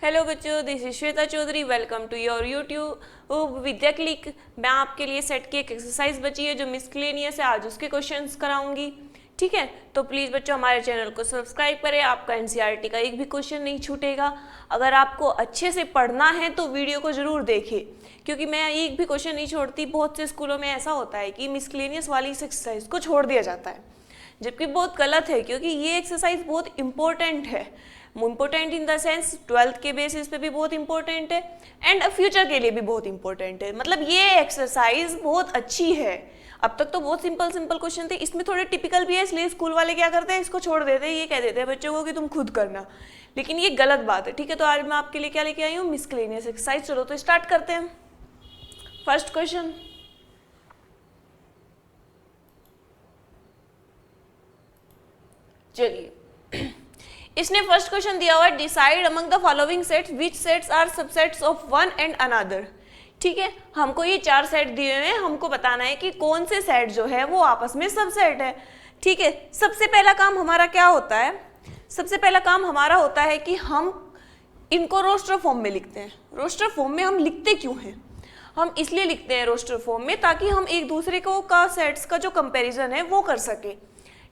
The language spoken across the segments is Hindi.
हेलो बच्चों, this is Shweta Chaudhary. Welcome to your YouTube Vidya click. मैं आपके लिए सेट की एक एक्सरसाइज बची है जो मिसक्लेनियस है, आज उसके क्वेश्चंस कराऊंगी। ठीक है, तो प्लीज़ बच्चों हमारे चैनल को सब्सक्राइब करें, आपका एनसीईआरटी का एक भी क्वेश्चन नहीं छूटेगा। अगर आपको अच्छे से पढ़ना है तो वीडियो को ज़रूर देखिए, क्योंकि मैं एक भी क्वेश्चन नहीं छोड़ती। बहुत से स्कूलों में ऐसा होता है कि मिसक्लेनियस वाली इस एक्सरसाइज को छोड़ दिया जाता है, जबकि बहुत गलत है, क्योंकि ये एक्सरसाइज बहुत इंपॉर्टेंट है। Important in the sense 12th के बेसिस पे भी बहुत इंपॉर्टेंट है एंड फ्यूचर के लिए भी बहुत इंपॉर्टेंट है। मतलब ये एक्सरसाइज बहुत अच्छी है। अब तक तो बहुत सिंपल सिंपल क्वेश्चन थे, इसमें थोड़े टिपिकल भी है, इसलिए स्कूल वाले क्या करते हैं, इसको छोड़ देते हैं। ये कह देते हैं बच्चों को कि तुम खुद करना, लेकिन ये गलत बात है। ठीक है, तो आज मैं आपके लिए क्या लेके आई हूँ, मिसक्लेनियस एक्सरसाइज। चलो तो स्टार्ट करते हैं। फर्स्ट क्वेश्चन, चलिए इसने फर्स्ट क्वेश्चन दिया हुआ है, decide among the following sets which sets are subsets of one and another. ठीक है, हमको ये 4 सेट दिए हुए हैं, हमको बताना है कि कौन से सेट जो है वो आपस में सबसेट है। ठीक है, सबसे पहला काम हमारा क्या होता है, सबसे पहला काम हमारा होता है कि हम इनको रोस्टर फॉर्म में लिखते हैं। रोस्टर फॉर्म में हम लिखते क्यों हैं, हम इसलिए लिखते हैं रोस्टर फॉर्म में ताकि हम एक दूसरे को का सेट्स का जो कंपैरिजन है वो कर सके।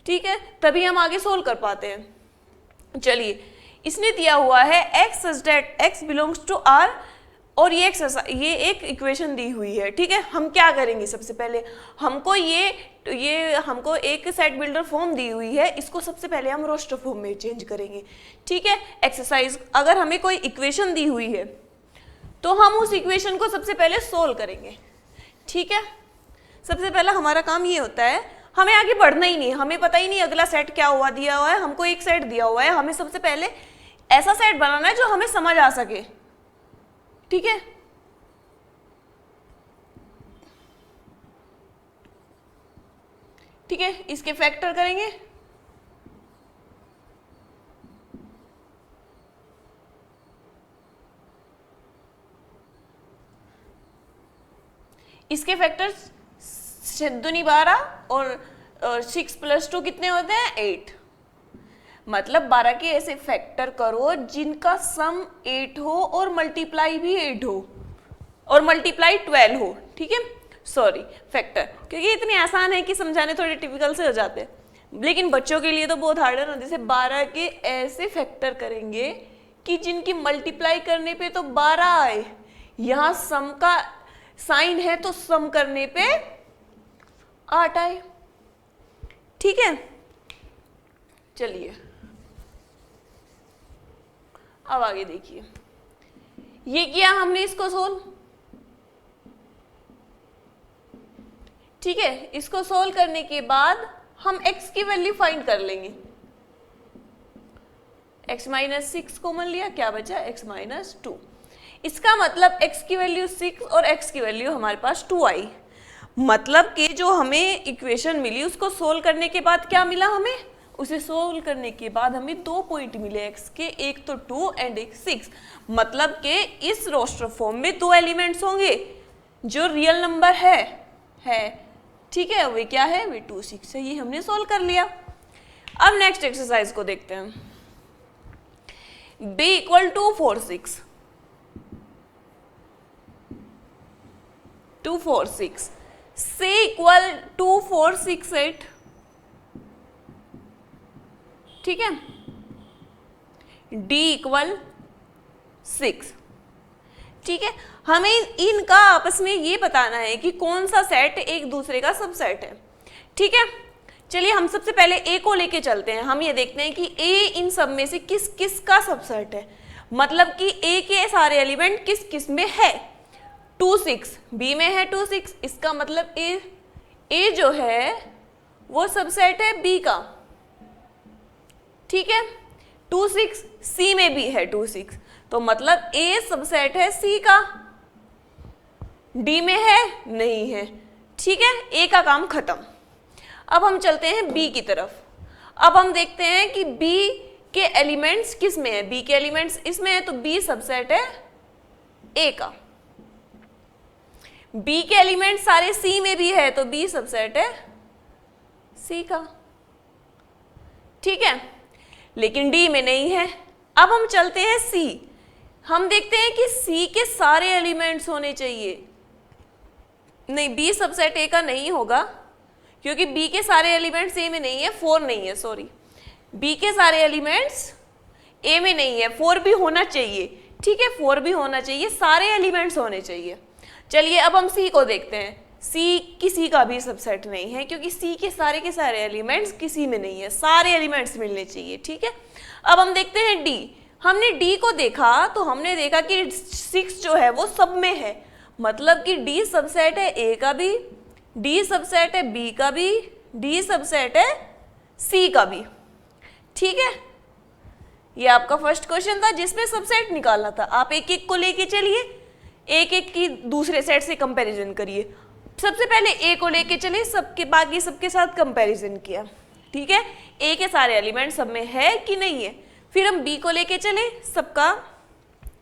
ठीक है, तभी हम आगे सोल्व कर पाते हैं। चलिए, इसने दिया हुआ है x such that x belongs to R, और ये एक इक्वेशन दी हुई है। ठीक है, हम क्या करेंगे, सबसे पहले हमको हमको एक सेट बिल्डर फॉर्म दी हुई है, इसको सबसे पहले हम रोस्टर फॉर्म में चेंज करेंगे। ठीक है, एक्सरसाइज अगर हमें कोई इक्वेशन दी हुई है तो हम उस इक्वेशन को सबसे पहले सोल्व करेंगे। ठीक है, सबसे पहला हमारा काम ये होता है, हमें आगे बढ़ना ही नहीं, हमें पता ही नहीं अगला सेट क्या हुआ, दिया हुआ है हमको एक सेट दिया हुआ है, हमें सबसे पहले ऐसा सेट बनाना है जो हमें समझ आ सके। ठीक है, ठीक है, इसके फैक्टर करेंगे। इसके फैक्टर्स 7 12 और 6 + 2 कितने होते हैं, 8। मतलब 12 के ऐसे फैक्टर करो जिनका सम 8 हो और मल्टीप्लाई भी 8 हो और मल्टीप्लाई 12 हो। ठीक है, सॉरी फैक्टर, क्योंकि इतनी आसान है कि समझाने थोड़े टिपिकल से हो जाते हैं, लेकिन बच्चों के लिए तो बहुत हार्ड है ना। जैसे 12 के ऐसे फैक्टर करेंगे कि जिनकी मल्टीप्लाई करने पे तो 12 आए, यहाँ सम का साइन है तो सम करने पे 8 आए। ठीक है, चलिए अब आगे देखिए, ये किया हमने इसको सोल्व। ठीक है, इसको सोल्व करने के बाद हम x की वैल्यू फाइंड कर लेंगे। x - 6 कॉमन लिया, क्या बचा x - 2। इसका मतलब x की वैल्यू 6 और x की वैल्यू हमारे पास 2 आई। मतलब कि जो हमें इक्वेशन मिली उसको सोल्व करने के बाद क्या मिला हमें, उसे सोल्व करने के बाद हमें 2 पॉइंट मिले x के, एक तो 2 एंड एक 6। मतलब कि इस रोस्टर फॉर्म में 2 एलिमेंट्स होंगे जो रियल नंबर है। ठीक है, वे क्या है, वे 2 6 है। ये हमने सोल्व कर लिया। अब नेक्स्ट एक्सरसाइज को देखते हैं। b = 2 4 6 2 4 6, c = 2 4 6 8। ठीक है, d = 6। ठीक है, हमें इनका आपस में ये बताना है कि कौन सा सेट एक दूसरे का सबसेट है। ठीक है, चलिए हम सबसे पहले a को लेके चलते हैं। हम ये देखते हैं कि a इन सब में से किस किस का सबसेट है, मतलब कि a के सारे एलिमेंट किस किस में है। 2 6 b में है, 2 6, इसका मतलब a जो है वो सबसेट है b का। ठीक है, 2 6 c में भी है 2 6, तो मतलब a सबसेट है c का, d में है नहीं है। ठीक है, a का काम खत्म। अब हम चलते हैं b की तरफ। अब हम देखते हैं कि b के एलिमेंट्स किस में है, b के एलिमेंट्स इसमें है, तो b सबसेट है a का। b के एलिमेंट्स सारे c में भी है, तो b सबसेट है c का। ठीक है, लेकिन डी में नहीं है। अब हम चलते हैं सी। हम देखते हैं कि सी के सारे एलिमेंट्स होने चाहिए, नहीं बी सबसेट ए का नहीं होगा क्योंकि बी के सारे एलिमेंट्स ए में नहीं है, 4 नहीं है, सॉरी बी के सारे एलिमेंट्स ए में नहीं है, 4 भी होना चाहिए, ठीक है 4 भी होना चाहिए, सारे एलिमेंट्स होने चाहिए। चलिए अब हम सी को देखते हैं, सी किसी का भी सबसेट नहीं है क्योंकि सी के सारे एलिमेंट्स किसी में नहीं है, सारे एलिमेंट्स मिलने चाहिए, ठीक है। अब हम देखते हैं डी, हमने डी को देखा तो हमने देखा कि 6 जो है वो सब में है, मतलब कि डी सबसेट है ए का भी, डी सबसेट है बी का भी, डी सबसेट है सी का भी, ठीक है। ये आपका फर्स्ट क्वेश्चन था जिसमें सबसेट निकालना था। आप एक एक को लेके चलिए, एक एक की दूसरे सेट से कंपैरिजन करिए। सबसे पहले ए को लेके चले, सबके बाकी सबके साथ कंपैरिजन किया, ठीक है, ए के सारे एलिमेंट सब में है कि नहीं है। फिर हम बी को लेके चले, सबका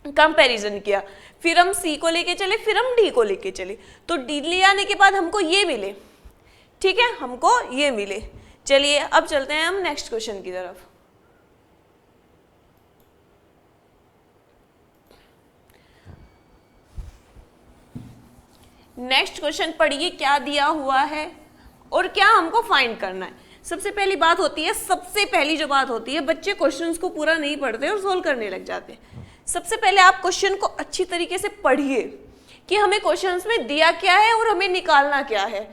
कंपैरिजन किया, फिर हम सी को लेके चले, फिर हम डी को लेके चले, तो डी ले आने के बाद हमको ये मिले, ठीक है, हमको ये मिले। चलिए अब चलते हैं हम नेक्स्ट क्वेश्चन की तरफ। नेक्स्ट क्वेश्चन पढ़िए क्या दिया हुआ है और क्या हमको फाइंड करना है। सबसे पहली बात होती है, सबसे पहली जो बात होती है, बच्चे क्वेश्चंस को पूरा नहीं पढ़ते और सोल्व करने लग जाते हैं। सबसे पहले आप क्वेश्चन को अच्छी तरीके से पढ़िए कि हमें क्वेश्चंस में दिया क्या है और हमें निकालना क्या है,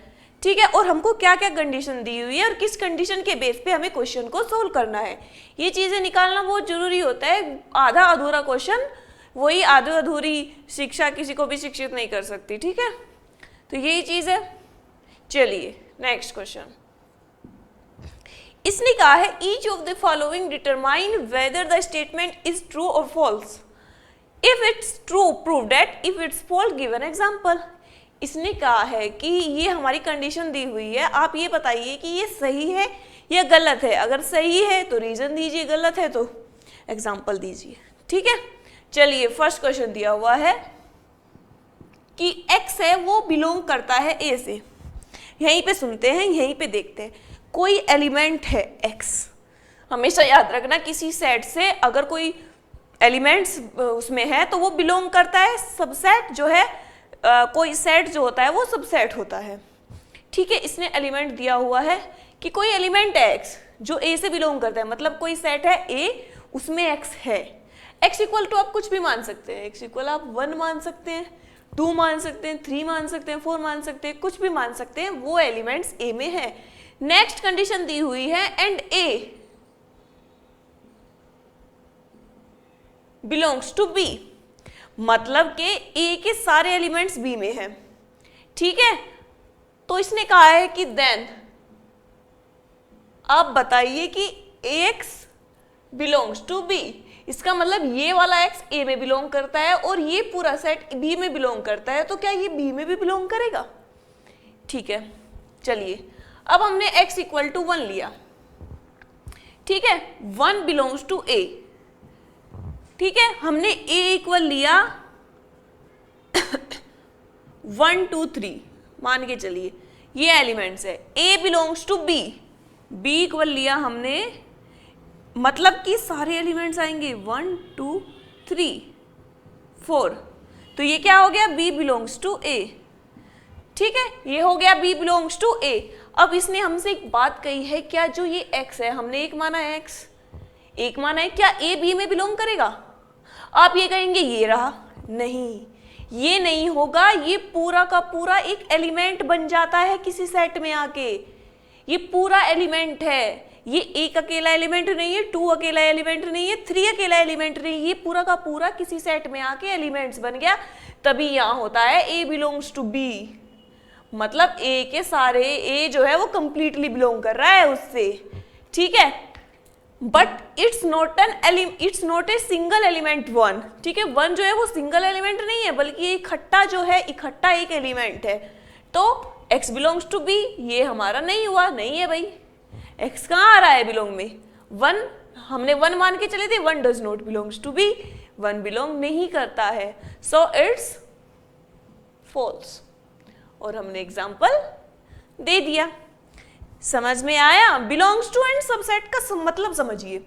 ठीक है, और हमको क्या क्या कंडीशन दी हुई है और किस कंडीशन के बेस पे हमें क्वेश्चन को सोल्व करना है। ये चीजें निकालना बहुत जरूरी होता है। आधा अधूरा क्वेश्चन, वही आधी अधूरी शिक्षा किसी को भी शिक्षित नहीं कर सकती, ठीक है, तो यही चीज है। चलिए नेक्स्ट क्वेश्चन, इसने कहा है each of the following determine whether the statement is true और false, if it's true prove that, if it's false give an example. इसने कहा है कि ये हमारी कंडीशन दी हुई है, आप ये बताइए कि ये सही है या गलत है, अगर सही है तो रीजन दीजिए, गलत है तो एग्जांपल दीजिए, ठीक है। चलिए फर्स्ट क्वेश्चन दिया हुआ है कि x है वो बिलोंग करता है a से, यहीं पे सुनते हैं, यहीं पे देखते हैं। कोई एलिमेंट है x, हमेशा याद रखना किसी सेट से अगर कोई एलिमेंट्स उसमें है तो वो बिलोंग करता है, सबसेट जो है कोई सेट जो होता है वो सबसेट होता है, ठीक है। इसने एलिमेंट दिया हुआ है कि कोई एलिमेंट है x जो a से बिलोंग करता है, मतलब कोई सेट है a उसमें x है। x इक्वल टू आप कुछ भी मान सकते हैं, x इक्वल आप 1 मान सकते हैं, 2 मान सकते हैं, 3 मान सकते हैं, 4 मान सकते हैं, कुछ भी मान सकते हैं, वो एलिमेंट्स a में है। नेक्स्ट कंडीशन दी हुई है and a belongs to b, मतलब के a के सारे एलिमेंट्स b में है, ठीक है। तो इसने कहा है कि देन आप बताइए कि ax बिलोंग्स टू b, इसका मतलब ये वाला x a में बिलोंग करता है और ये पूरा सेट b में बिलोंग करता है, तो क्या ये b में भी बिलोंग करेगा, ठीक है। चलिए अब हमने x इक्वल टू 1 लिया, ठीक है, 1 बिलोंग्स टू a, ठीक है, हमने a इक्वल लिया 1 2 3 मान के चलिए ये एलिमेंट्स है, a belongs to b, b equal लिया हमने, मतलब कि सारे एलिमेंट्स आएंगे 1 2 3 4, तो ये क्या हो गया b बिलोंग्स टू a, ठीक है, ये हो गया b बिलोंग्स टू a। अब इसने हमसे एक बात कही है, क्या जो ये x है हमने एक माना है, x एक माना है, क्या a b में बिलोंग करेगा? आप ये कहेंगे ये रहा, नहीं ये नहीं होगा, ये पूरा का पूरा एक एलिमेंट बन जाता है किसी सेट में आके, ये पूरा एलिमेंट है, ये एक अकेला एलिमेंट नहीं है, 2 अकेला एलिमेंट नहीं है, 3 अकेला एलिमेंट नहीं, ये पूरा का पूरा किसी सेट में आके एलिमेंट्स बन गया, तभी यहां होता है a बिलोंग्स टू b, मतलब a के सारे a जो है वो कंप्लीटली बिलोंग कर रहा है उससे, ठीक है। But it's not a single element 1, ठीक है, 1 जो है वो सिंगल एलिमेंट नहीं है बल्कि इकट्ठा जो है इकट्ठा एक एलिमेंट है, तो x बिलोंग्स टू b ये हमारा नहीं हुआ, नहीं है भाई, x कहाँ आ रहा है बिलोंग में, 1 हमने 1 मान के चले थे, 1 does not belongs to b, 1 belong नहीं करता है, सो इट्स फॉल्स, और हमने एग्जाम्पल दे दिया। समझ में आया? बिलोंग्स टू एंड सबसेट का मतलब समझिए,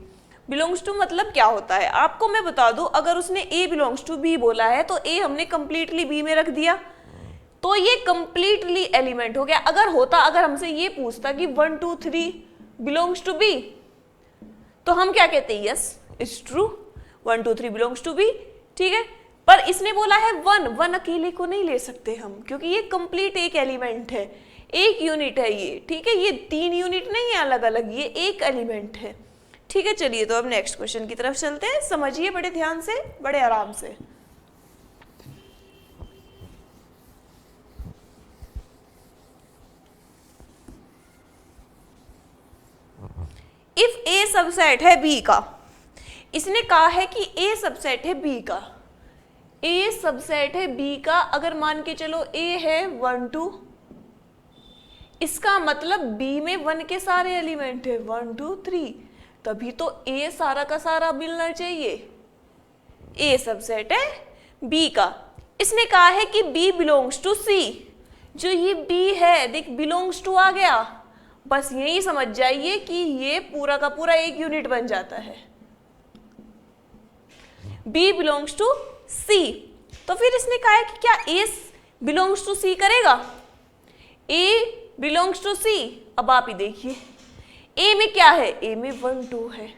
बिलोंग्स टू मतलब क्या होता है आपको मैं बता दूं, अगर उसने ए बिलोंग्स टू बी बोला है तो ए हमने कंप्लीटली बी में रख दिया, तो ये कंप्लीटली एलिमेंट हो गया। अगर हमसे ये पूछता कि 1 2 3 बिलोंग्स टू बी, तो हम क्या कहते हैं, yes it's true 1 2 3 belongs to B, ठीक है। पर इसने बोला है 1 अकेले को नहीं ले सकते हम, क्योंकि ये कंप्लीट एक एलिमेंट है, एक यूनिट है ये, ठीक है। ये 3 यूनिट नहीं है अलग अलग, ये एक एलिमेंट है, ठीक है। चलिए तो अब नेक्स्ट क्वेश्चन की तरफ चलते हैं, समझिए बड़े ध्यान से, बड़े आराम से। इफ ए सबसेट है बी का, इसने कहा है कि ए सबसेट है बी का, ए सबसेट है बी का, अगर मान के चलो ए है 1 2, इसका मतलब बी में 1 के सारे एलिमेंट है 1 2 3, तभी तो ए सारा का सारा मिलना चाहिए, ए सबसेट है बी का। इसने कहा है कि बी बिलोंग्स टू सी, जो ये बी है देख बिलोंग्स टू आ गया, बस यही समझ जाइए कि ये पूरा का पूरा एक यूनिट बन जाता है, बी बिलोंग्स टू सी। तो फिर इसने कहा है कि क्या ए बिलोंग्स टू सी करेगा, ए बिलोंग्स टू सी। अब आप ही देखिए ए में क्या है, ए में 1 2 है,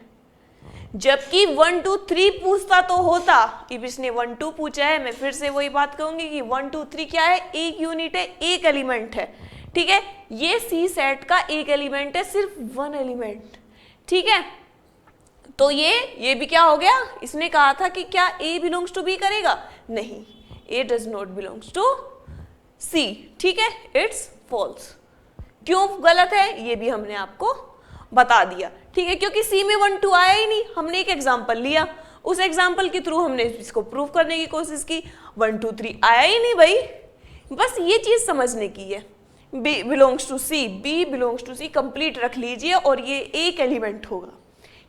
जबकि 1 2 3 पूछता तो होता, अब इसने 1 2 पूछा है, मैं फिर से वही बात कहूंगी कि 1 2 3 क्या है, एक यूनिट है, एक एलिमेंट है, ठीक है। ये सी सेट का एक एलिमेंट है, सिर्फ 1 एलिमेंट, ठीक है। तो ये भी क्या हो गया, इसने कहा था कि क्या ए बिलोंग्स टू बी करेगा, नहीं, ए डज नॉट बिलोंग्स टू सी, ठीक है, इट्स फॉल्स। क्यों गलत है ये भी हमने आपको बता दिया, ठीक है, क्योंकि सी में 1 2 आया ही नहीं, हमने एक एग्जांपल लिया, उस एग्जांपल के थ्रू हमने इसको प्रूव करने की कोशिश की, 1 2 3 आया ही नहीं भाई, बस ये चीज समझने की है। B belongs to C, B belongs to C complete रख लीजिए, और ये एक एलिमेंट होगा,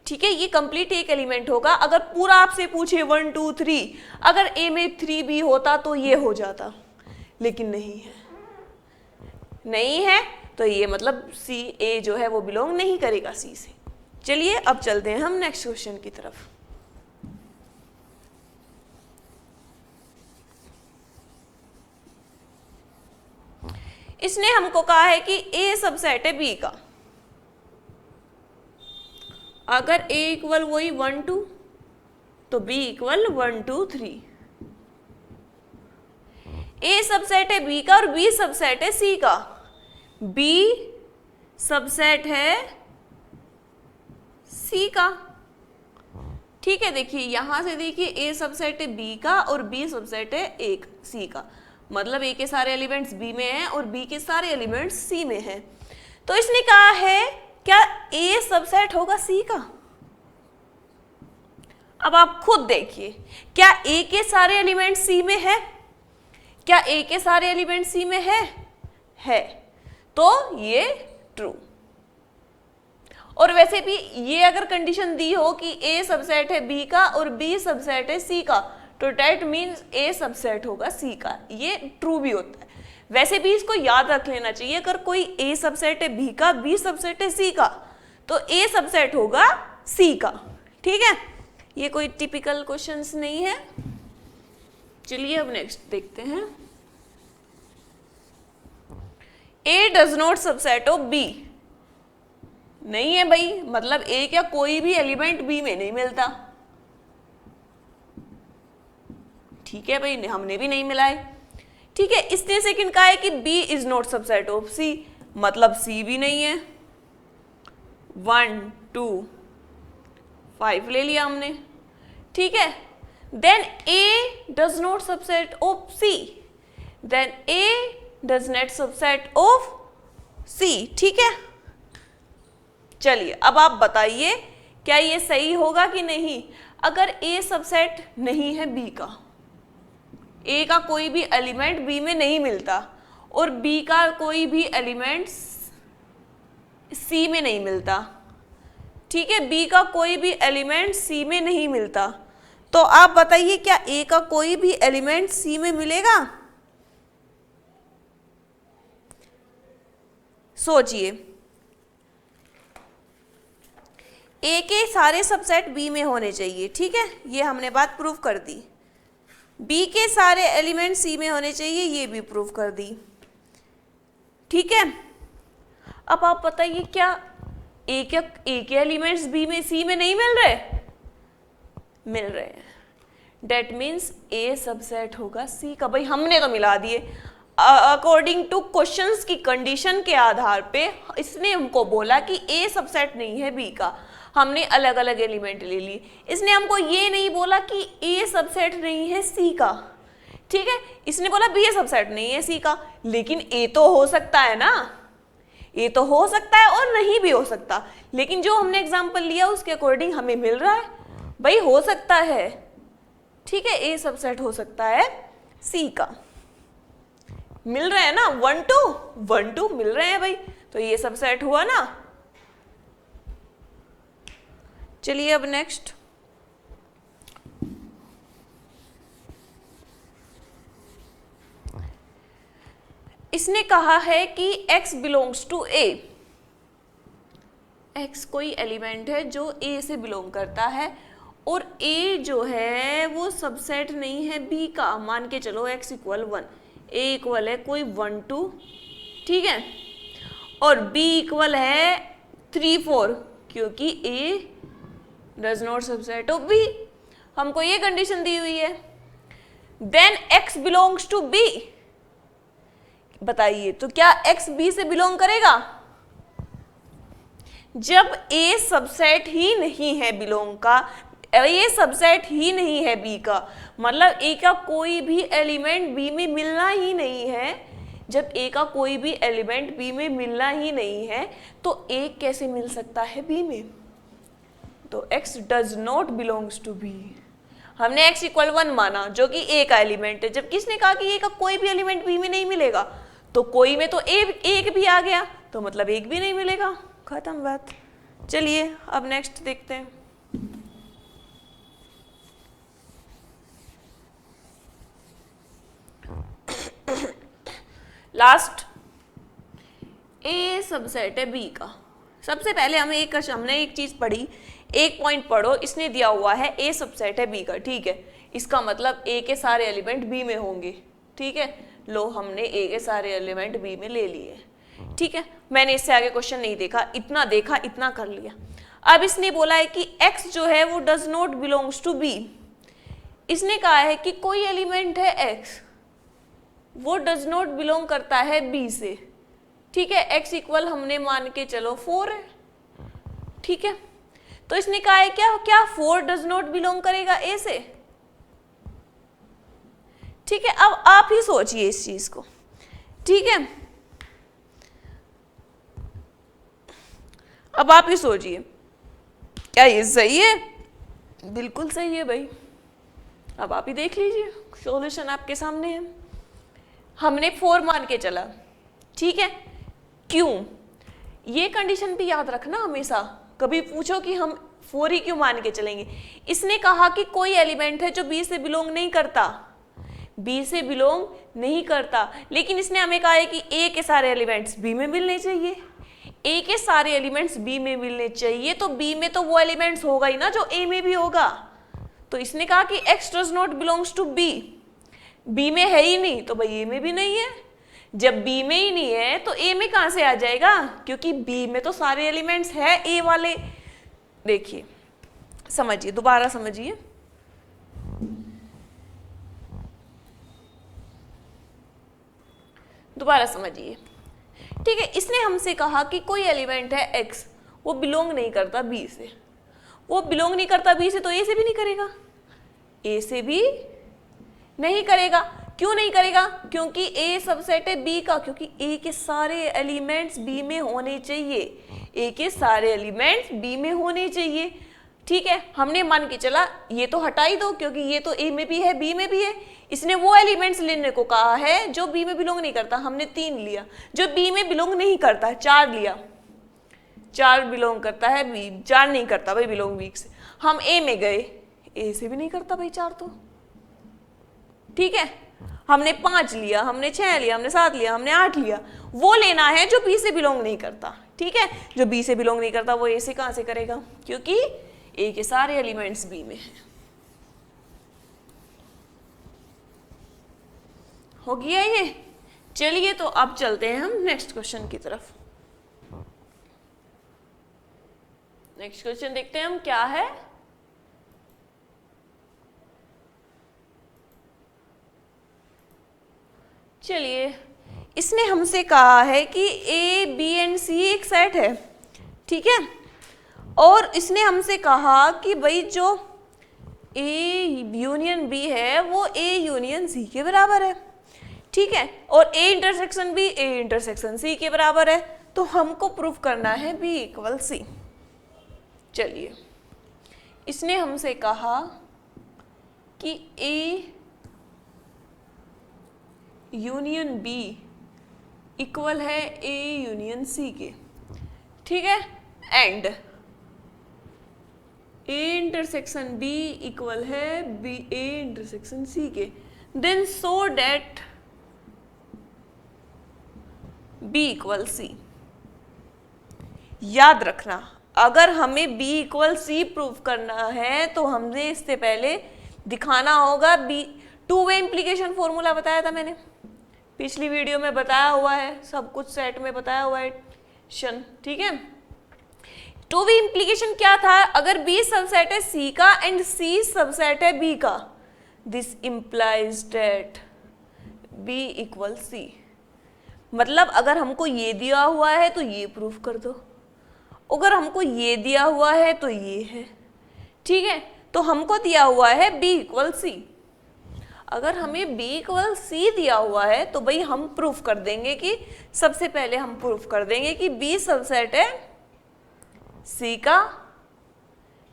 ठीक है, ये कंप्लीट एक एलिमेंट होगा। अगर पूरा आपसे पूछे 1 2 3, अगर ए में 3 भी होता तो ये हो जाता, लेकिन नहीं है, नहीं है, तो ये मतलब सी ए जो है वो बिलोंग नहीं करेगा सी से। चलिए अब चलते हैं हम नेक्स्ट क्वेश्चन की तरफ। इसने हमको कहा है कि ए सबसेट है बी का, अगर ए इक्वल वही 1 2, तो बी इक्वल 1 2 3। ए सबसेट है बी का और बी सबसेट है सी का, बी सबसेट है सी का, ठीक है। देखिए यहां से देखिए ए सबसेट है बी का और बी सबसेट है एक सी का, मतलब ए के सारे एलिमेंट्स बी में हैं और बी के सारे एलिमेंट्स सी में हैं। तो इसने कहा है क्या ए सबसेट होगा सी का। अब आप खुद देखिए, क्या ए के सारे एलिमेंट्स सी में है, क्या ए के सारे एलिमेंट्स सी में है, तो ये ट्रू। और वैसे भी ये अगर कंडीशन दी हो कि ए सबसेट है बी का और बी सबसेट है सी का, तो डेट मीन्स ए सबसेट होगा सी का, ये ट्रू भी होता है। वैसे भी इसको याद रख लेना चाहिए, अगर कोई ए सबसेट है बी का, बी सबसेट है सी का, तो ए सबसेट होगा सी का, ठीक है। ये कोई टिपिकल क्वेश्चंस नहीं है। चलिए अब नेक्स्ट देखते हैं। A does not subset of B, नहीं है भाई, मतलब ए क्या कोई भी एलिमेंट बी में नहीं मिलता, ठीक है भाई, हमने भी नहीं मिलाए, ठीक है। इसने सेकंड कहा है कि B is not subset of C, मतलब सी भी नहीं है, 1 2 5 ले लिया हमने, ठीक है। Then A does not subset of C, then A does not subset of C, ठीक है। चलिए अब आप बताइए क्या ये सही होगा कि नहीं। अगर ए सबसेट नहीं है बी का, ए का कोई भी एलिमेंट बी में नहीं मिलता और बी का कोई भी एलिमेंट सी में नहीं मिलता, ठीक है, बी का कोई भी एलिमेंट सी में नहीं मिलता, तो आप बताइए क्या ए का कोई भी एलिमेंट सी में मिलेगा। सोचिए, ए के सारे सबसेट बी में होने चाहिए, ठीक है, ये हमने बात प्रूव कर दी। बी के सारे एलिमेंट सी में होने चाहिए, ये भी प्रूव कर दी, ठीक है। अब आप बताइए क्या ए के एलिमेंट्स बी में सी में नहीं मिल रहे? मिल रहे हैं। डेट मीन्स ए सबसेट होगा सी का। भाई हमने तो मिला दिए अकॉर्डिंग टू क्वेश्चंस की कंडीशन के आधार पे। इसने हमको बोला कि ए सबसेट नहीं है बी का, हमने अलग अलग एलिमेंट ले लिए। इसने हमको ये नहीं बोला कि ए सबसेट नहीं है सी का, ठीक है। इसने बोला बी सबसेट नहीं है सी का, लेकिन ए तो हो सकता है ना, ए तो हो सकता है और नहीं भी हो सकता। लेकिन जो हमने एग्जांपल लिया उसके अकॉर्डिंग हमें मिल रहा है, भाई हो सकता है, ठीक है, ए सबसेट हो सकता है सी का। मिल रहे हैं ना, 1 2 मिल रहे हैं भाई, तो ये सबसेट हुआ ना। चलिए अब नेक्स्ट, इसने कहा है कि x belongs to a। x कोई एलिमेंट है जो a से बिलोंग करता है और a जो है वो सबसेट नहीं है b का। मान के चलो x इक्वल 1, a इक्वल है कोई 1 2, ठीक है, और b इक्वल है 3 4, क्योंकि a does not subset of b। हमको ये कंडीशन दी हुई है। Then x belongs to b। बताइए तो क्या x b से बिलोंग करेगा? जब a सबसेट ही नहीं है बिलोंग का, a सबसेट ही नहीं है b का, मतलब a का कोई भी एलिमेंट b में मिलना ही नहीं है। जब a का कोई भी एलिमेंट b में मिलना ही नहीं है तो a कैसे मिल सकता है b में? तो x does not belongs to b। हमने x इक्वल 1 माना जो कि a का एलिमेंट है, जब किसने कहा कि a का कोई भी एलिमेंट b में नहीं मिलेगा, तो कोई में तो एक भी आ गया, तो मतलब एक भी नहीं मिलेगा, खत्म बात। चलिए अब नेक्स्ट देखते हैं। लास्ट, ए सबसेट है बी का। सबसे पहले हमने एक चीज पढ़ी, एक पॉइंट पढ़ो, इसने दिया हुआ है ए सबसेट है बी का, ठीक है, इसका मतलब ए के सारे एलिमेंट बी में होंगे, ठीक है। लो हमने ए के सारे एलिमेंट बी में ले लिए, ठीक है। मैंने इससे आगे क्वेश्चन नहीं देखा, इतना कर लिया। अब इसने बोला है कि x जो है वो does not belongs to b। इसने कहा है कि कोई एलिमेंट है x, वो डज नॉट बिलोंग करता है b से, ठीक है। x इक्वल हमने मान के चलो 4 है, ठीक है। तो इसने कहा है क्या 4 डज नॉट बिलोंग करेगा a से? ठीक है, अब आप ही सोचिए इस चीज को, ठीक है। अब आप ही सोचिए, क्या ये सही है? बिल्कुल सही है भाई। अब आप ही देख लीजिए, सॉल्यूशन आपके सामने है। हमने 4 मान के चला, ठीक है। क्यों? ये कंडीशन भी याद रखना हमेशा, कभी पूछो कि हम 4 ही क्यों मान के चलेंगे। इसने कहा कि कोई एलिमेंट है जो बी से बिलोंग नहीं करता, बी से बिलोंग नहीं करता, लेकिन इसने हमें कहा है कि ए के सारे एलिमेंट्स बी में मिलने चाहिए। ए के सारे एलिमेंट्स बी में मिलने चाहिए, तो बी में तो वो एलिमेंट्स होगा ही ना जो ए में भी होगा। तो इसने कहा कि x does not belongs to B, B में है ही नहीं, तो भाई ए में भी नहीं है। जब बी में ही नहीं है तो ए में कहां से आ जाएगा? क्योंकि बी में तो सारे एलिमेंट्स है ए वाले। देखिए समझिए, दोबारा समझिए, दोबारा समझिए, ठीक है। इसने हमसे कहा कि कोई एलिमेंट है x, वो बिलोंग नहीं करता b से। वो बिलोंग नहीं करता b से, तो a से भी नहीं करेगा, a से भी नहीं करेगा। क्यों नहीं करेगा? क्योंकि a सबसेट है b का, क्योंकि a के सारे एलिमेंट्स b में होने चाहिए, a के सारे एलिमेंट्स b में होने चाहिए, ठीक है। हमने मान के चला ये तो हटा ही दो, क्योंकि ये तो a में भी है b में भी है। इसने वो एलिमेंट्स लेने को कहा है जो b में बिलोंग नहीं करता, हमने 3 लिया। जो b में बिलोंग नहीं करता 4 लिया, 4 बिलोंग करता है b, 4 नहीं करता भाई बिलोंग b से। हम a में गए, a से भी नहीं करता भाई 4 तो, ठीक है। हमने 5 लिया, हमने 6 लिया, हमने 7 लिया, हमने 8 लिया। वो लेना है जो b से बिलोंग नहीं करता, ठीक है, जो बी से बिलोंग नहीं करता वो ए से कहां से करेगा, क्योंकि ए के सारे एलिमेंट्स बी में हैं। हो गया ये। चलिए तो अब चलते हैं हम नेक्स्ट क्वेश्चन की तरफ। नेक्स्ट क्वेश्चन देखते हैं हम क्या है। चलिए, इसने हमसे कहा है कि ए बी एंड सी एक सेट है, ठीक है, और इसने हमसे कहा कि भाई जो ए यूनियन बी है वो ए यूनियन सी के बराबर है, ठीक है, और A intersection B A intersection C के बराबर है, तो हमको प्रूफ करना है बी इक्वल सी। चलिए, इसने हमसे कहा कि ए यूनियन बी इक्वल है ए यूनियन सी के, ठीक है, and A intersection B equal है बी ए इंटरसेक्शन सी के, then so that B equal C. याद रखना, अगर हमें बी इक्वल सी प्रूफ करना है तो हमने इससे पहले दिखाना होगा B, two way implication formula बताया था मैंने, पिछली वीडियो में बताया हुआ है, सब कुछ सेट में बताया हुआ है, ठीक है। टू वे इम्प्लीकेशन क्या था, अगर बी सबसेट है सी का एंड सी सबसेट है बी का, this implies that B equal C. मतलब अगर हमको ये दिया हुआ है तो ये प्रूफ कर दो, अगर हमको ये दिया हुआ है तो ये है, ठीक है, तो हमको दिया हुआ है बी इक्वल सी। अगर हमें b इक्वल सी दिया हुआ है तो भाई हम प्रूफ कर देंगे कि, सबसे पहले हम प्रूफ कर देंगे कि b सबसेट है c का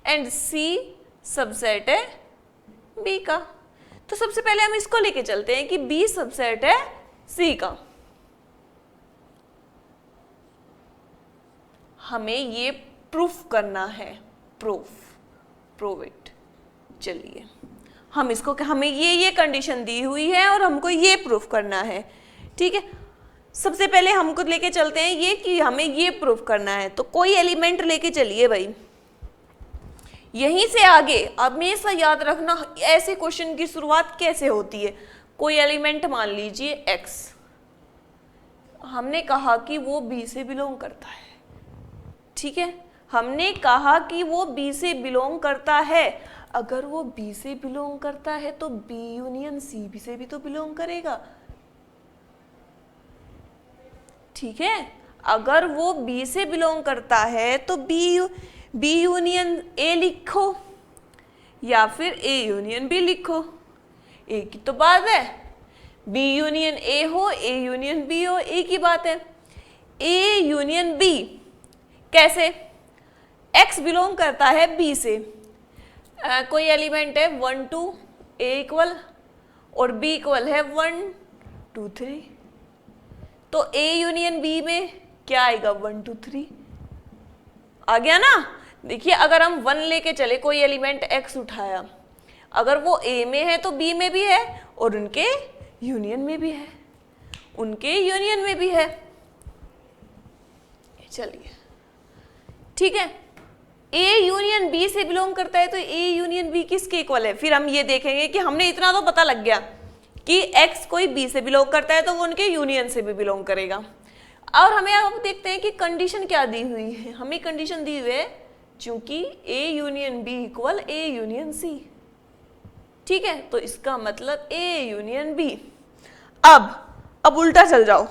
एंड c सबसेट है b का। तो सबसे पहले हम इसको लेके चलते हैं कि b सबसेट है c का। हमें ये प्रूफ करना है, प्रूव इट। चलिए, हम इसको, हमें ये कंडीशन दी हुई है और हमको ये प्रूफ करना है, ठीक है। सबसे पहले हमको लेके चलते हैं ये कि हमें ये प्रूफ करना है, तो कोई एलिमेंट लेके चलिए भाई, यहीं से आगे हमेशा याद रखना ऐसे क्वेश्चन की शुरुआत कैसे होती है। कोई एलिमेंट मान लीजिए x, हमने कहा कि वो b से बिलोंग करता है, ठीक है, हमने कहा कि वो b से बिलोंग करता है। अगर वो B से बिलोंग करता है तो B यूनियन C से भी तो बिलोंग करेगा, ठीक है। अगर वो B से बिलोंग करता है तो B यूनियन A लिखो या फिर A यूनियन B लिखो, एक ही तो बात है। B यूनियन A हो, A यूनियन B हो, एक ही बात है। A यूनियन B कैसे, X बिलोंग करता है B से, कोई एलिमेंट है 1 2 A इक्वल और B इक्वल है 1 2 3, तो A यूनियन B में क्या आएगा 1 2 3 आ गया ना। देखिए, अगर हम 1 लेके चले, कोई एलिमेंट X उठाया, अगर वो A में है तो B में भी है और उनके यूनियन में भी है, उनके यूनियन में भी है। चलिए, ठीक है, A यूनियन B से बिलोंग करता है तो A यूनियन B किसके इक्वल है। फिर हम ये देखेंगे कि हमने इतना तो पता लग गया कि X कोई B से बिलोंग करता है तो वो उनके यूनियन से भी बिलोंग करेगा। और हमें अब देखते हैं कि कंडीशन क्या दी हुई है। हमें कंडीशन दी हुई है चूंकि A union B equal A union C, ठीक है, तो इसका मतलब A यूनियन B। अब उल्टा चल जाओ,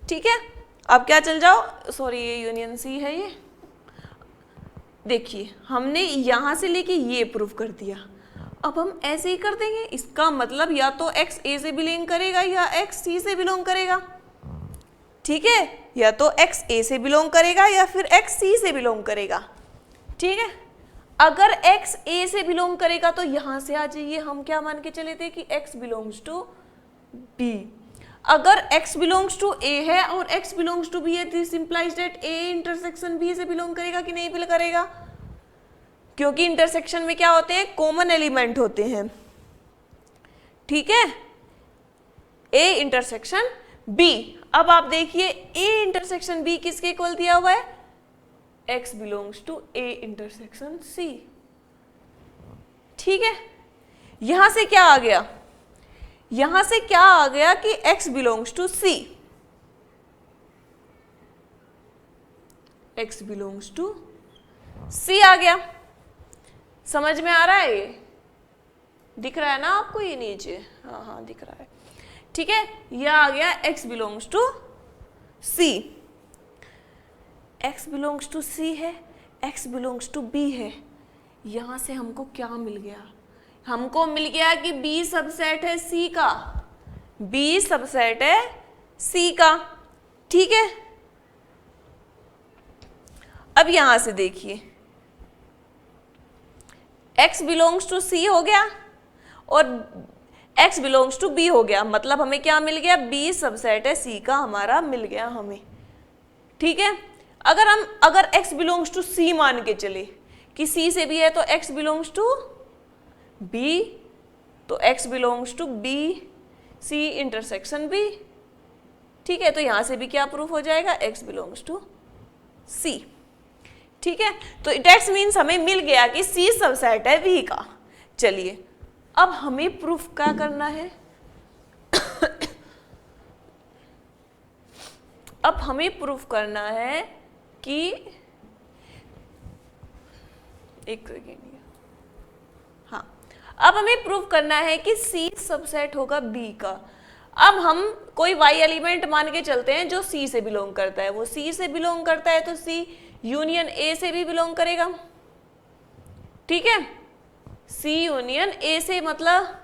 ठीक है, अब क्या चल जाओ, सॉरी A यूनियन C है ये। देखिए, हमने यहां से लेके ये प्रूफ कर दिया, अब हम ऐसे ही कर देंगे। इसका मतलब या तो x a से बिलोंग करेगा या x c से बिलोंग करेगा, ठीक है, या तो x a से बिलोंग करेगा या फिर x c से बिलोंग करेगा, ठीक है। अगर x a से बिलोंग करेगा तो यहां से आ जाइए, हम क्या मान के चले थे कि x बिलोंग्स टू b। अगर x बिलोंग्स टू a है और x बिलोंग्स टू b है, this implies that a intersection b से बिलोंग करेगा कि नहीं करेगा, क्योंकि इंटरसेक्शन में क्या होते हैं, कॉमन एलिमेंट होते हैं, ठीक है। a इंटरसेक्शन बी, अब आप देखिए ए इंटरसेक्शन बी किसके इक्वल दिया हुआ है, x belongs to A intersection C. ठीक है, यहां से क्या आ गया, यहां से क्या आ गया कि x belongs to C, x belongs to C आ गया। समझ में आ रहा है, ये दिख रहा है ना आपको, ये नीचे, हाँ हाँ दिख रहा है। ठीक है, यह आ गया x belongs to C, x belongs to C है, x बिलोंग्स टू b है। यहां से हमको क्या मिल गया, हमको मिल गया कि b सबसेट है c का, b सबसेट है c का। ठीक है, अब यहां से देखिए x बिलोंग्स टू c हो गया और x बिलोंग्स टू b हो गया, मतलब हमें क्या मिल गया, b सबसेट है c का हमारा मिल गया हमें। ठीक है, अगर x बिलोंग्स टू c मान के चले कि c से b है तो x बिलोंग्स टू b, तो x belongs to b c intersection b। ठीक है, तो यहां से भी क्या प्रूफ हो जाएगा, x बिलोंग्स टू c। ठीक है, तो दैट्स मीन्स हमें मिल गया कि c सबसेट है v का। चलिए अब हमें प्रूफ क्या करना है अब हमें प्रूफ करना है कि, एक सेकेंड, हाँ, अब हमें प्रूफ करना है कि c सबसेट होगा b का। अब हम कोई y एलिमेंट मान के चलते हैं जो c से बिलोंग करता है, वो c से बिलोंग करता है तो c यूनियन a से भी बिलोंग करेगा। ठीक है, c यूनियन a से मतलब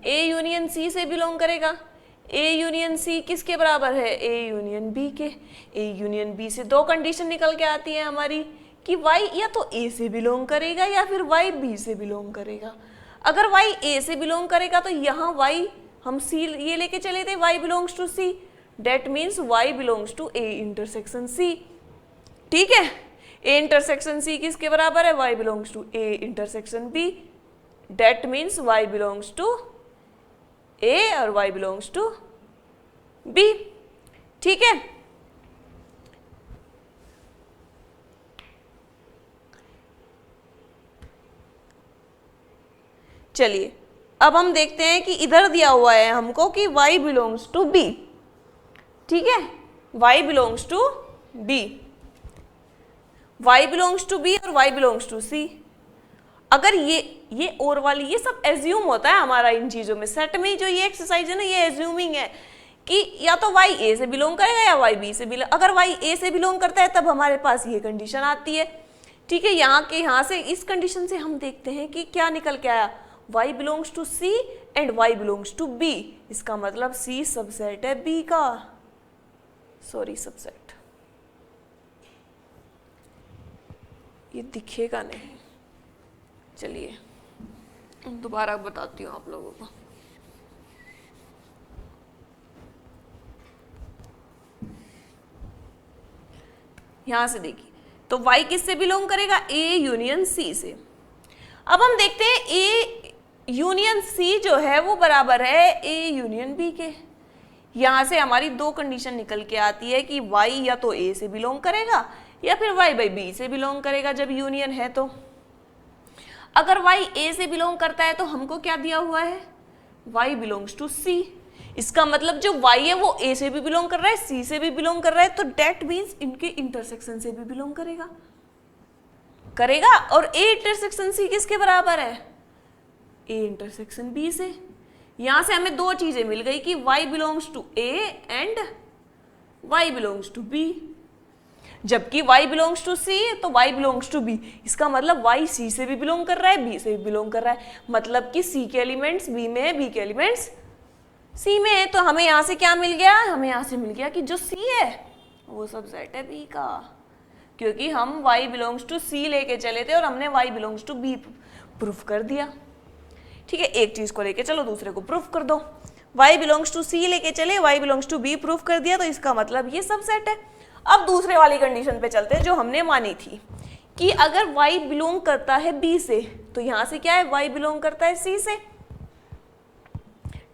a यूनियन c से बिलोंग करेगा। a यूनियन c किसके बराबर है, a यूनियन b के। a यूनियन b से दो कंडीशन निकल के आती है हमारी कि y या तो a से बिलोंग करेगा या फिर y b से बिलोंग करेगा। अगर y a से बिलोंग करेगा तो यहाँ y हम c ये लेके चले थे, y belongs to c, that means y belongs to a intersection c। ठीक है, a इंटरसेक्शन c किसके बराबर है, y belongs to a intersection b, that means y belongs to a और y बिलोंग्स टू b। ठीक है, चलिए अब हम देखते हैं कि इधर दिया हुआ है हमको कि y बिलोंग्स टू b। ठीक है, y belongs to b, y belongs to b और y बिलोंग्स टू c। अगर ये और वाली ये सब एज्यूम होता है हमारा इन चीजों में, सेट में जो ये एक्सरसाइज है ना, ये एज्यूमिंग है कि या तो y a से बिलोंग करेगा या y b से बिलोंग। अगर y a से बिलोंग करता है तब हमारे पास ये कंडीशन आती है। ठीक है, यहाँ से इस कंडीशन से हम देखते हैं कि क्या निकल के आया, y belongs to c and y belongs to b। इसका मतलब c सबसेट है b का, सॉरी सबसेट, ये दिखेगा नहीं। चलिए दोबारा बताती हूँ आप लोगों को। यहां से देखिए तो y किससे बिलोंग करेगा, a यूनियन c से। अब हम देखते हैं a यूनियन c जो है वो बराबर है a यूनियन b के। यहां से हमारी दो कंडीशन निकल के आती है कि y या तो a से बिलोंग करेगा या फिर y बाई b से बिलोंग करेगा जब यूनियन है तो। अगर y a से बिलोंग करता है तो हमको क्या दिया हुआ है, y बिलोंग्स टू c। इसका मतलब जो y है वो a से भी बिलोंग कर रहा है, c से भी बिलोंग कर रहा है, तो डेट मीन्स इनके इंटरसेक्शन से भी बिलोंग करेगा। और a इंटरसेक्शन c किसके बराबर है, a इंटरसेक्शन b से। यहां से हमें दो चीजें मिल गई कि y belongs to a and y belongs to b, जबकि y बिलोंग्स टू c तो y बिलोंग्स टू b। इसका मतलब y c से भी बिलोंग कर रहा है, b से भी बिलोंग कर रहा है, मतलब कि c के एलिमेंट्स b में है, b के एलिमेंट्स c में है। तो हमें यहाँ से क्या मिल गया, हमें यहाँ से मिल गया कि जो c है वो सबसेट है b का, क्योंकि हम y बिलोंग्स टू c लेके चले थे और हमने y belongs to b proof कर दिया। ठीक है, एक चीज को लेके चलो दूसरे को प्रूफ कर दो। y बिलोंग्स टू c लेके चले, y belongs to b proof कर दिया, तो इसका मतलब ये सबसेट है। अब दूसरे वाली कंडीशन पे चलते हैं जो हमने मानी थी कि अगर y बिलोंग करता है b से तो यहां से क्या है, y बिलोंग करता है c से,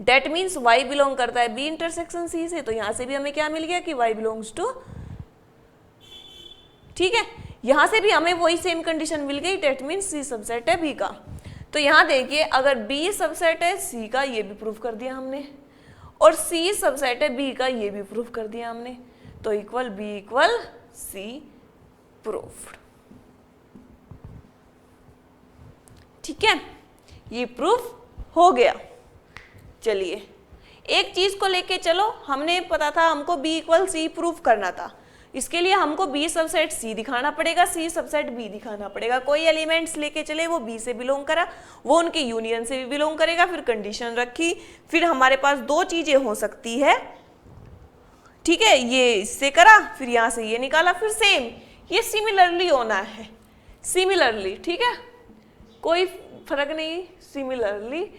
डेट मीन्स y बिलोंग करता है b इंटरसेक्शन c से, तो यहां से भी हमें क्या मिल गया कि y बिलोंग्स टू, ठीक है, यहां से भी हमें वही सेम कंडीशन मिल गई, डेट मीन्स c सबसेट है b का। तो यहां देखिए अगर b सबसेट है c का, ये भी प्रूव कर दिया हमने, और c सबसेट है b का, ये भी प्रूव कर दिया हमने, तो equal b equal c proved. ठीक है, ये प्रूफ हो गया। चलिए एक चीज को लेके चलो, हमने पता था हमको b इक्वल c प्रूफ करना था, इसके लिए हमको b सबसेट c दिखाना पड़ेगा, c सबसेट b दिखाना पड़ेगा। कोई एलिमेंट्स लेके चले वो b से बिलोंग करा, वो उनके यूनियन से भी बिलोंग करेगा, फिर कंडीशन रखी, फिर हमारे पास दो चीजें हो सकती है, ठीक है, ये इससे करा, फिर यहाँ से ये निकाला, फिर सेम ये सिमिलरली होना है, सिमिलरली, ठीक है, कोई फर्क नहीं, सिमिलरली,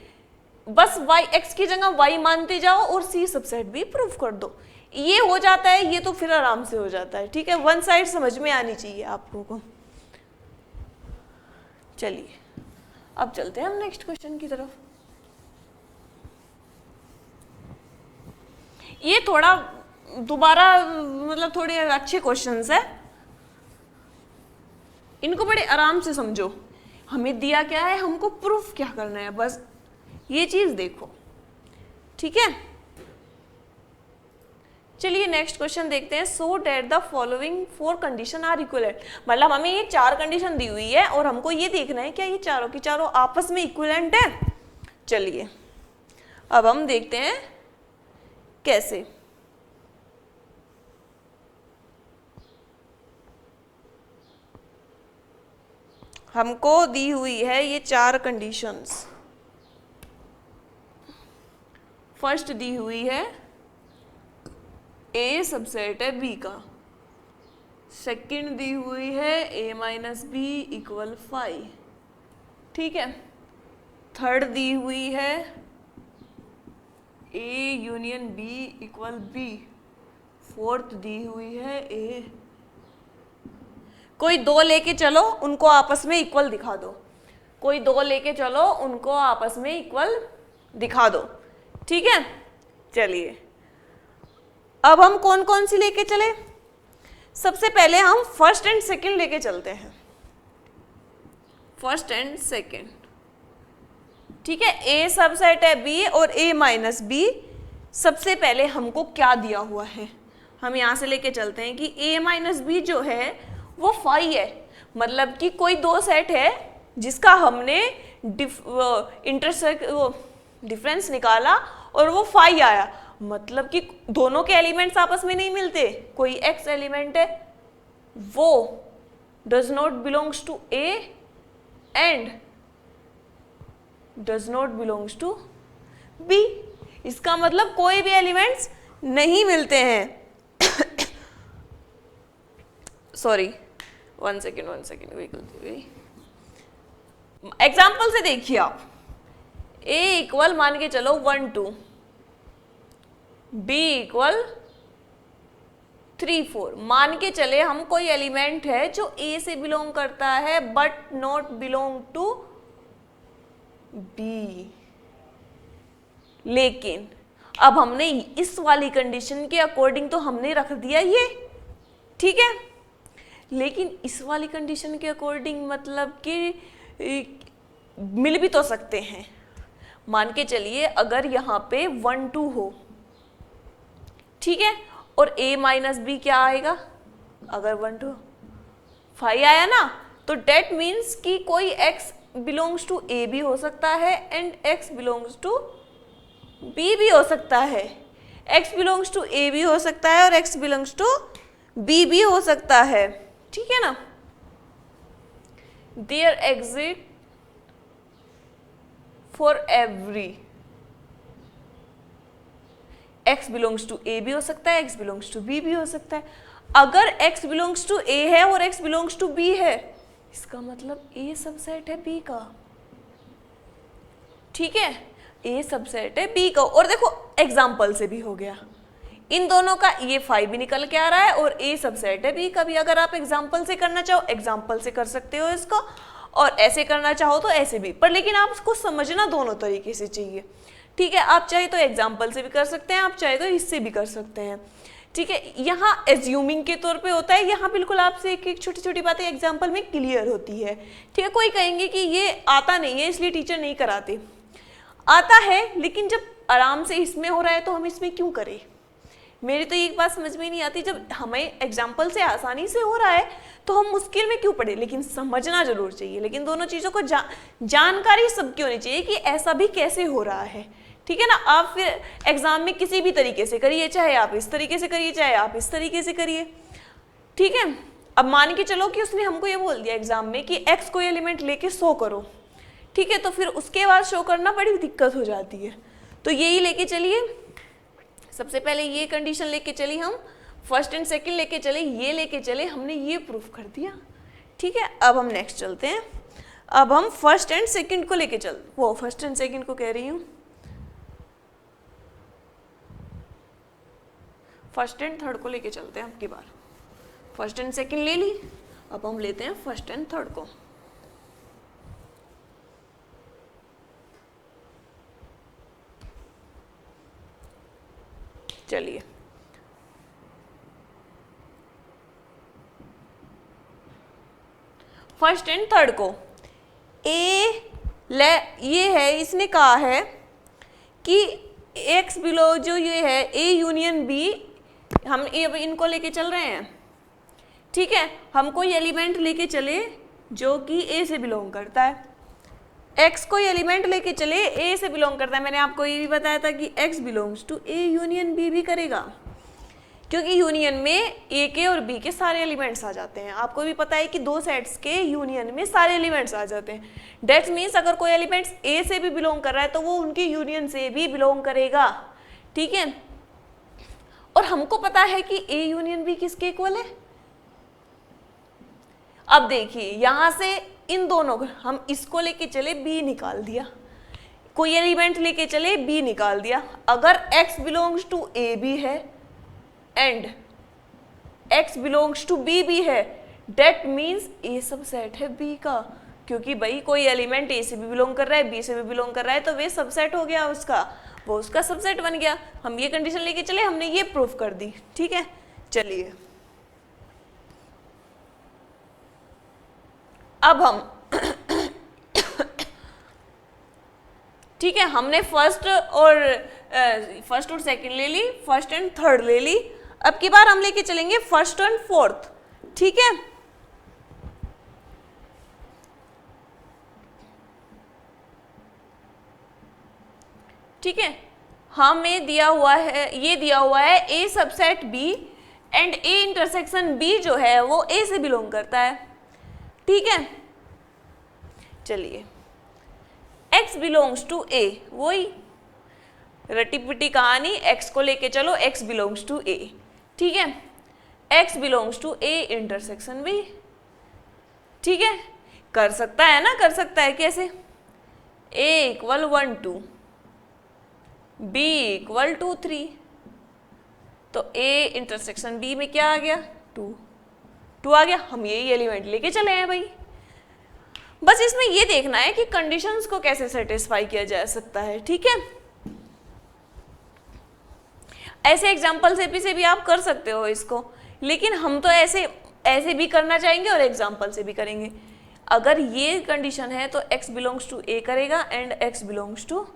बस y x की जगह y मानते जाओ और c सबसेट भी प्रूफ कर दो, ये हो जाता है, ये तो फिर आराम से हो जाता है। ठीक है, वन साइड समझ में आनी चाहिए आप लोगों को। चलिए अब चलते हैं हम नेक्स्ट क्वेश्चन की तरफ। ये थोड़ा दोबारा मतलब थोड़े अच्छे क्वेश्चंस है, इनको बड़े आराम से समझो। हमें दिया क्या है, हमको प्रूफ क्या करना है, बस ये चीज देखो। ठीक है, चलिए नेक्स्ट क्वेश्चन देखते हैं। Show that the following 4 condition are equivalent, मतलब हमें ये 4 कंडीशन दी हुई है और हमको ये देखना है क्या ये चारों की चारों आपस में इक्विवेलेंट है। चलिए अब हम देखते हैं कैसे। हमको दी हुई है ये 4 कंडीशंस। फर्स्ट दी हुई है a सबसेट है b का, सेकंड दी हुई है a माइनस बी इक्वल 5, ठीक है, थर्ड दी हुई है a union b equal b, fourth दी हुई है a, कोई 2 लेके चलो उनको आपस में इक्वल दिखा दो, कोई 2 लेके चलो उनको आपस में इक्वल दिखा दो। ठीक है, चलिए अब हम कौन कौन सी लेके चले। सबसे पहले हम फर्स्ट एंड सेकंड लेके चलते हैं, फर्स्ट एंड सेकंड। ठीक है, a सबसेट है b और a माइनस बी। सबसे पहले हमको क्या दिया हुआ है, हम यहां से लेके चलते हैं कि a माइनस बी जो है वो 5 है, मतलब कि कोई 2 सेट है जिसका हमने डिफरेंस निकाला और वो 5 आया, मतलब कि दोनों के एलिमेंट्स आपस में नहीं मिलते। कोई x एलिमेंट है वो does not belongs to a and does not belongs to b, इसका मतलब कोई भी एलिमेंट्स नहीं मिलते हैं। सॉरी, वन सेकेंड कोई गलती हुई। एग्जाम्पल से देखिए आप, a इक्वल मान के चलो 1 2, b इक्वल 3 4, मान के चले हम कोई एलिमेंट है जो a से बिलोंग करता है but not belong to b, लेकिन अब हमने इस वाली कंडीशन के अकॉर्डिंग तो हमने रख दिया ये, ठीक है, लेकिन इस वाली कंडीशन के अकॉर्डिंग मतलब कि मिल भी तो सकते हैं। मान के चलिए अगर यहाँ पे 1 2 हो, ठीक है, और a माइनस बी क्या आएगा, अगर 1 2 5 आया ना, तो डेट मीन्स कि कोई x बिलोंग्स टू a भी हो सकता है and x belongs to b भी हो सकता है, x बिलोंग्स टू a भी हो सकता है और x बिलोंग्स टू b भी हो सकता है। ठीक है ना, there exist for every, x belongs to a भी हो सकता है, x बिलोंग्स टू b भी हो सकता है। अगर x बिलोंग्स टू a है और x बिलोंग्स टू b है, इसका मतलब a सबसेट है b का। ठीक है, a सबसेट है b का, और देखो एग्जाम्पल से भी हो गया, इन दोनों का ये 5 भी निकल के आ रहा है और a सबसेट है b का भी। अगर आप एग्जाम्पल से करना चाहो एग्जाम्पल से कर सकते हो इसको, और ऐसे करना चाहो तो ऐसे भी, पर लेकिन आप इसको समझना दोनों तरीके से चाहिए। ठीक है, आप चाहे तो एग्जाम्पल से भी कर सकते हैं, आप चाहे तो इससे भी कर सकते हैं। ठीक है, यहाँ एज्यूमिंग के तौर पे होता है, यहाँ बिल्कुल आपसे एक एक छोटी छोटी बातें एग्जाम्पल में क्लियर होती है। ठीक है, कोई कहेंगे कि ये आता नहीं है इसलिए टीचर नहीं कराते, आता है लेकिन जब आराम से इसमें हो रहा है तो हम इसमें क्यों करें। मेरी तो एक बात समझ में नहीं आती, जब हमें एग्जाम्पल से आसानी से हो रहा है तो हम मुश्किल में क्यों पढ़े, लेकिन समझना जरूर चाहिए। लेकिन दोनों चीज़ों को जानकारी सबकी होनी चाहिए कि ऐसा भी कैसे हो रहा है। ठीक है ना, आप फिर एग्जाम में किसी भी तरीके से करिए, चाहे आप इस तरीके से करिए चाहे आप इस तरीके से करिए। ठीक है, अब मान के चलो कि उसने हमको ये बोल दिया एग्जाम में कि एक्स को एलिमेंट लेके शो करो। ठीक है, तो फिर उसके बाद शो करना बड़ी दिक्कत हो जाती है। तो यही लेके चलिए, सबसे पहले ये कंडीशन लेके चली, हम फर्स्ट एंड सेकंड लेके चले, ये लेके चले, हमने ये प्रूफ कर दिया। ठीक है, अब हम नेक्स्ट चलते हैं। अब हम फर्स्ट एंड सेकंड को लेके फर्स्ट एंड सेकंड को कह रही हूँ, फर्स्ट एंड थर्ड को लेके चलते हैं। अब की बार फर्स्ट एंड सेकंड ले ली, अब हम लेते हैं फर्स्ट एंड थर्ड को। चलिए, फर्स्ट एंड थर्ड को ये है, इसने कहा है कि एक्स बिलो जो ये है ए यूनियन बी, हम इनको लेके चल रहे हैं। ठीक है, हम कोई एलिमेंट लेके चले जो कि ए से बिलोंग करता है, एक्स कोई एलिमेंट लेके चले ए से बिलोंग करता है। मैंने आपको ये भी बताया था कि X belongs to A union B भी करेगा, क्योंकि यूनियन में ए के और बी के सारे एलिमेंट्स आ जाते हैं। आपको भी पता है कि दो सेट्स के यूनियन में सारे एलिमेंट्स आ जाते हैं। डेट मीन्स अगर कोई एलिमेंट्स ए से भी बिलोंग कर रहा है तो वो उनकी यूनियन से भी बिलोंग करेगा। ठीक है, और हमको पता है कि ए यूनियन बी किसके इक्वल है। अब देखिए, यहां से इन दोनों को हम इसको लेके चले बी निकाल दिया, कोई एलिमेंट लेके चले बी निकाल दिया। अगर x बिलोंग्स टू ए भी है and x belongs to B भी है, डेट मीन्स ए सबसेट है बी का, क्योंकि भाई कोई एलिमेंट ए से भी बिलोंग कर रहा है बी से भी बिलोंग कर रहा है तो वे सबसेट हो गया उसका, वो उसका सबसेट बन गया। हम ये कंडीशन लेके चले, हमने ये प्रूफ कर दी। ठीक है, चलिए अब हम ठीक है, हमने फर्स्ट और सेकंड ले ली, फर्स्ट एंड थर्ड ले ली। अब की बार हम लेके चलेंगे फर्स्ट एंड फोर्थ। ठीक है, ठीक है, हमें दिया हुआ है, ये दिया हुआ है A subset B and A intersection B जो है वो ए से बिलोंग करता है। ठीक है, चलिए x बिलोंग्स टू ए, वही रटी पिटी कहानी, x को लेके चलो x बिलोंग्स टू ए। ठीक है, x belongs to A intersection B. ठीक है, कर सकता है ना, कर सकता है कैसे, a इक्वल 1 2, b इक्वल 2 3, तो a इंटरसेक्शन b में क्या आ गया 2 आ गया। हम यही एलिमेंट लेके चले हैं भाई। बस इसमें ये देखना है कि कंडीशंस को कैसे सेटिस्फाई किया जा सकता है। ठीक है, ऐसे एग्जाम्पल से भी आप कर सकते हो इसको, लेकिन हम तो ऐसे भी करना चाहेंगे और एग्जाम्पल से भी करेंगे। अगर ये कंडीशन है तो x बिलोंग्स टू ए करेगा and x belongs to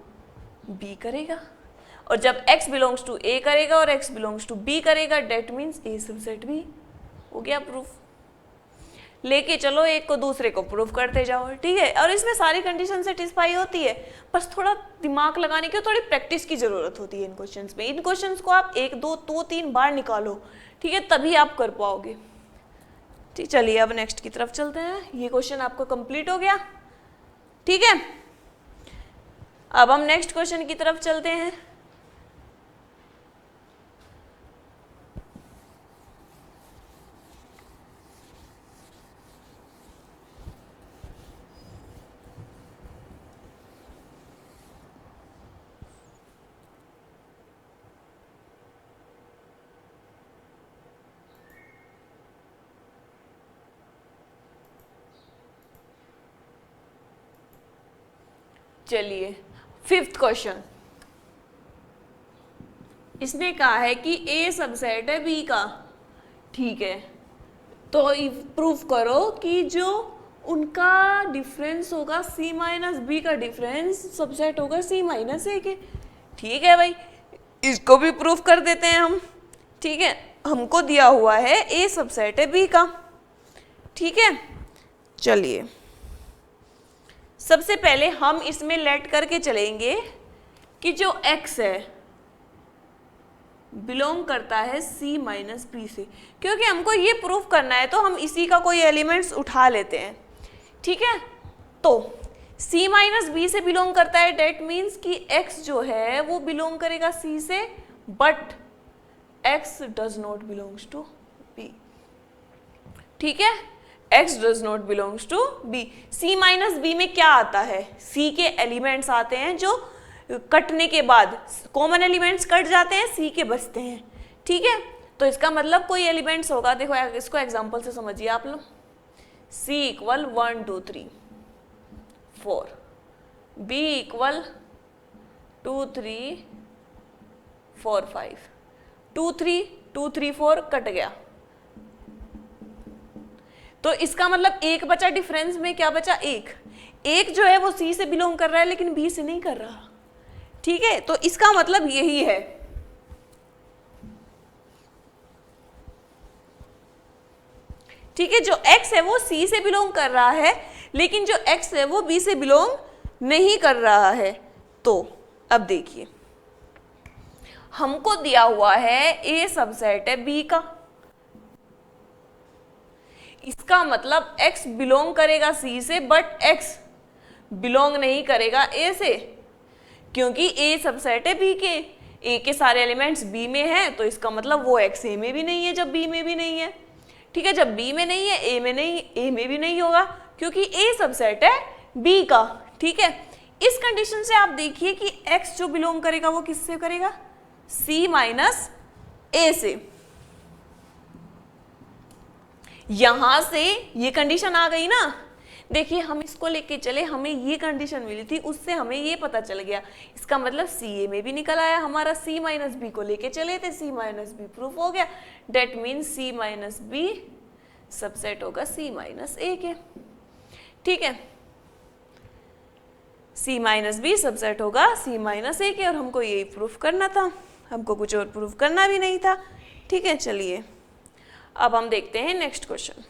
B करेगा, और जब x बिलोंग्स टू ए करेगा और x बिलोंग्स टू बी करेगा, that means A subset B. हो गया प्रूफ। लेके चलो एक को दूसरे को प्रूफ करते जाओ। ठीक है, और इसमें सारी कंडीशन सेटिस्फाई होती है, बस थोड़ा दिमाग लगाने की, थोड़ी प्रैक्टिस की जरूरत होती है इन क्वेश्चंस में। इन क्वेश्चंस को आप 1 2 3 बार निकालो, ठीक है, तभी आप कर पाओगे। ठीक, चलिए अब नेक्स्ट की तरफ चलते हैं। ये क्वेश्चन आपको कंप्लीट हो गया। ठीक है, अब हम नेक्स्ट क्वेश्चन की तरफ चलते हैं। चलिए 5th क्वेश्चन, इसने कहा है कि ए सबसेट है बी का, ठीक है, तो प्रूफ करो कि जो उनका डिफरेंस होगा सी माइनस बी का डिफरेंस सबसेट होगा सी माइनस ए के। ठीक है भाई, इसको भी प्रूफ कर देते हैं हम। ठीक है, हमको दिया हुआ है ए सबसेट है बी का। ठीक है, चलिए सबसे पहले हम इसमें लेट करके चलेंगे कि जो x है बिलोंग करता है c माइनस बी से, क्योंकि हमको ये प्रूफ करना है तो हम इसी का कोई एलिमेंट्स उठा लेते हैं। ठीक है, तो c माइनस बी से बिलोंग करता है, डेट मीन्स कि x जो है वो बिलोंग करेगा c से, but x does not belongs to b। ठीक है, x does not belongs to b। c minus B में क्या आता है, c के एलिमेंट्स आते हैं जो कटने के बाद कॉमन एलिमेंट्स कट जाते हैं, c के बचते हैं। ठीक है, तो इसका मतलब कोई एलिमेंट्स होगा, देखो इसको एग्जांपल से समझिए आप लोग। c equal 1 2 3 4, b equal 2 3 4 5, 2 3 2 3 4 cut गया, तो इसका मतलब एक बचा, डिफरेंस में क्या बचा, एक जो है वो सी से बिलोंग कर रहा है लेकिन बी से नहीं कर रहा। ठीक है, तो इसका मतलब यही है। ठीक है, जो x है वो c से बिलोंग कर रहा है लेकिन जो x है वो b से बिलोंग नहीं कर रहा है। तो अब देखिए, हमको दिया हुआ है a सबसेट है b का, इसका मतलब x बिलोंग करेगा c से, बट x बिलोंग नहीं करेगा a से, क्योंकि a सबसेट है b के, a के सारे एलिमेंट्स b में हैं, तो इसका मतलब वो x a में भी नहीं है जब b में भी नहीं है। ठीक है, जब b में नहीं है a में नहीं, a में भी नहीं होगा क्योंकि a सबसेट है b का। ठीक है, इस कंडीशन से आप देखिए कि x जो बिलोंग करेगा वो किससे करेगा, c माइनस a से। यहां से ये कंडीशन आ गई ना, देखिए हम इसको लेके चले, हमें ये कंडीशन मिली थी, उससे हमें ये पता चल गया, इसका मतलब सी ए में भी निकल आया हमारा, सी माइनस बी को लेके चले थे, सी माइनस बी प्रूफ हो गया, that means C minus B subset होगा सी माइनस ए के। ठीक है, सी माइनस बी सबसेट होगा सी माइनस ए के, और हमको यही प्रूफ करना था, हमको कुछ और प्रूफ करना भी नहीं था। ठीक है, चलिए अब हम देखते हैं नेक्स्ट क्वेश्चन।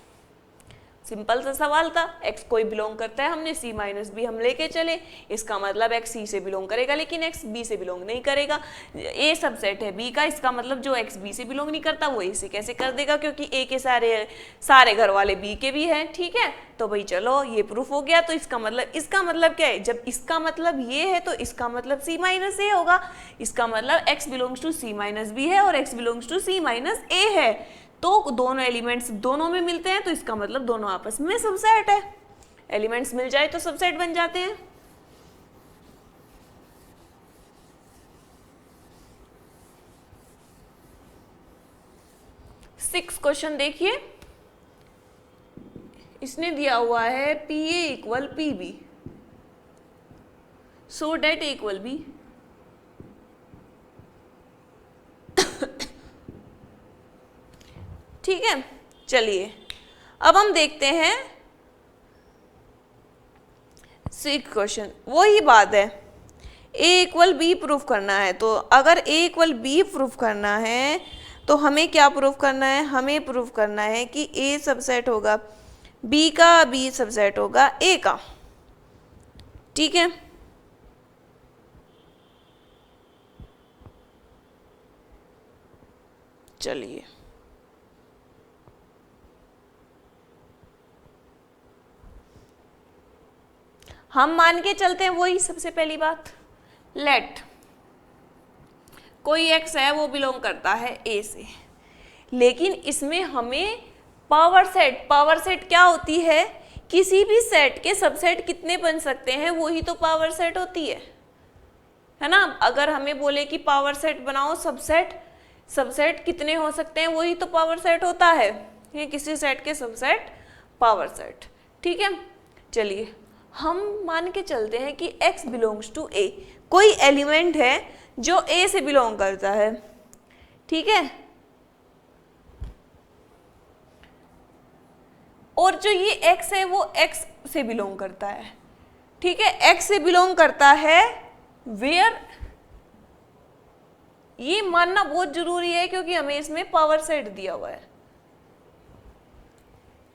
सिंपल सा सवाल था, x कोई बिलोंग करता है, हमने c माइनस बी हम लेके चले, इसका मतलब x c से बिलोंग करेगा लेकिन x b से बिलोंग नहीं करेगा। a सबसेट है b का, इसका मतलब जो x b से बिलोंग नहीं करता वो a से कैसे कर देगा, क्योंकि a के सारे घर वाले b के भी हैं। ठीक है, तो भाई चलो ये प्रूफ हो गया। तो इसका मतलब क्या है, जब इसका मतलब ये है तो इसका मतलब c माइनस ए होगा, इसका मतलब x belongs to c minus B है और x belongs to c minus A है, तो दोनों एलिमेंट्स दोनों में मिलते हैं, तो इसका मतलब दोनों आपस में सबसेट है। एलिमेंट्स मिल जाए तो सबसेट बन जाते हैं। सिक्स क्वेश्चन देखिए, इसने दिया हुआ है P A equal P B, so that A equal B. ठीक है, चलिए अब हम देखते हैं सिक्स क्वेश्चन। वही बात है, a इक्वल बी प्रूफ करना है, तो अगर a इक्वल बी प्रूफ करना है तो हमें क्या प्रूफ करना है, हमें प्रूफ करना है कि a सबसेट होगा b का, b सबसेट होगा a का। ठीक है, चलिए हम मान के चलते हैं, वही सबसे पहली बात, लेट कोई x है वो बिलोंग करता है a से, लेकिन इसमें हमें पावर सेट क्या होती है, किसी भी सेट के सबसेट कितने बन सकते हैं वही तो पावर सेट होती है ना। अगर हमें बोले कि पावर सेट बनाओ, सबसेट कितने हो सकते हैं वही तो पावर सेट होता है, ये किसी सेट के सबसेट पावर सेट। ठीक है, चलिए हम मान के चलते हैं कि x बिलोंग्स टू a, कोई एलिमेंट है जो a से बिलोंग करता है। ठीक है। और जो ये x है वो x से बिलोंग करता है, ठीक है, x से बिलोंग करता है वेयर, ये मानना बहुत जरूरी है क्योंकि हमें इसमें पावर सेट दिया हुआ है,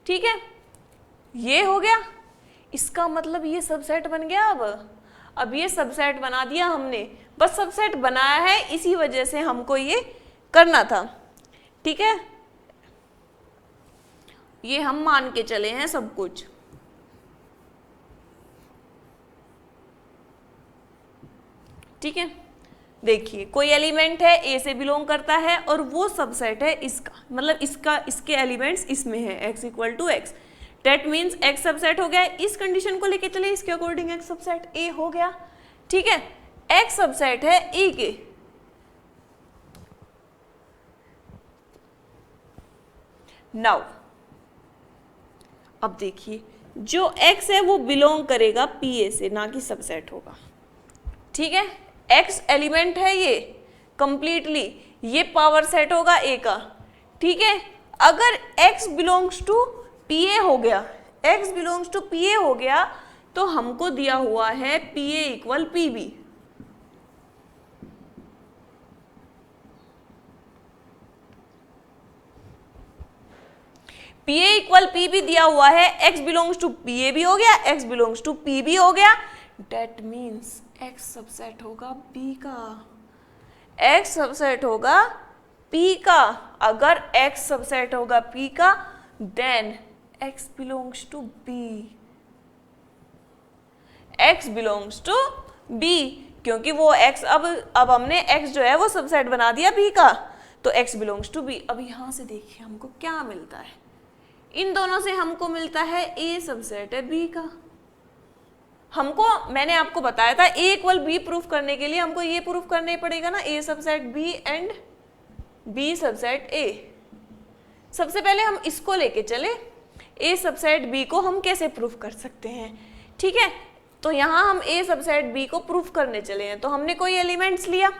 ठीक है। ये हो गया, इसका मतलब ये सबसेट बन गया। अब ये सबसेट बना दिया हमने, बस सबसेट बनाया है, इसी वजह से हमको ये करना था, ठीक है। ये हम मान के चले हैं सब कुछ, ठीक है। देखिए कोई एलिमेंट है ए से बिलोंग करता है और वो सबसेट है इसका, मतलब इसके एलिमेंट्स इसमें है x equal to X, that means x subset हो गया। इस कंडीशन को लेके चले, इसके अकॉर्डिंग x सबसेट a हो गया, ठीक है। x सबसेट है a के, नाउ अब देखिए जो x है वो बिलोंग करेगा pa से, ना कि सबसेट होगा, ठीक है। x एलिमेंट है ये कंप्लीटली, ये पावर सेट होगा a का, ठीक है। अगर x बिलोंग्स टू pa हो गया, x बिलोंग्स टू pa हो गया तो हमको दिया हुआ है pa equal pb, pa equal pb दिया हुआ है, x बिलोंग्स टू pa भी हो गया, x बिलोंग्स टू pb हो गया, डेट मीन्स x सबसेट होगा b का, x सबसेट होगा p का। अगर x सबसेट होगा p का then x belongs to b, x belongs to b, क्योंकि वो x अब हमने x जो है वो सबसेट बना दिया b का, तो x बिलोंग्स टू b। अब यहां से देखिए हमको क्या मिलता है, इन दोनों से हमको मिलता है a सबसेट है b का। हमको मैंने आपको बताया था a इक्वल b प्रूफ करने के लिए हमको ये प्रूफ करना पड़ेगा ना, a subset b and b subset a। सबसे पहले हम इसको लेके चले, a सबसेट b को हम कैसे प्रूफ कर सकते हैं, ठीक है। तो यहाँ हम a सबसेट b को प्रूफ करने चले हैं, तो हमने कोई एलिमेंट्स लिया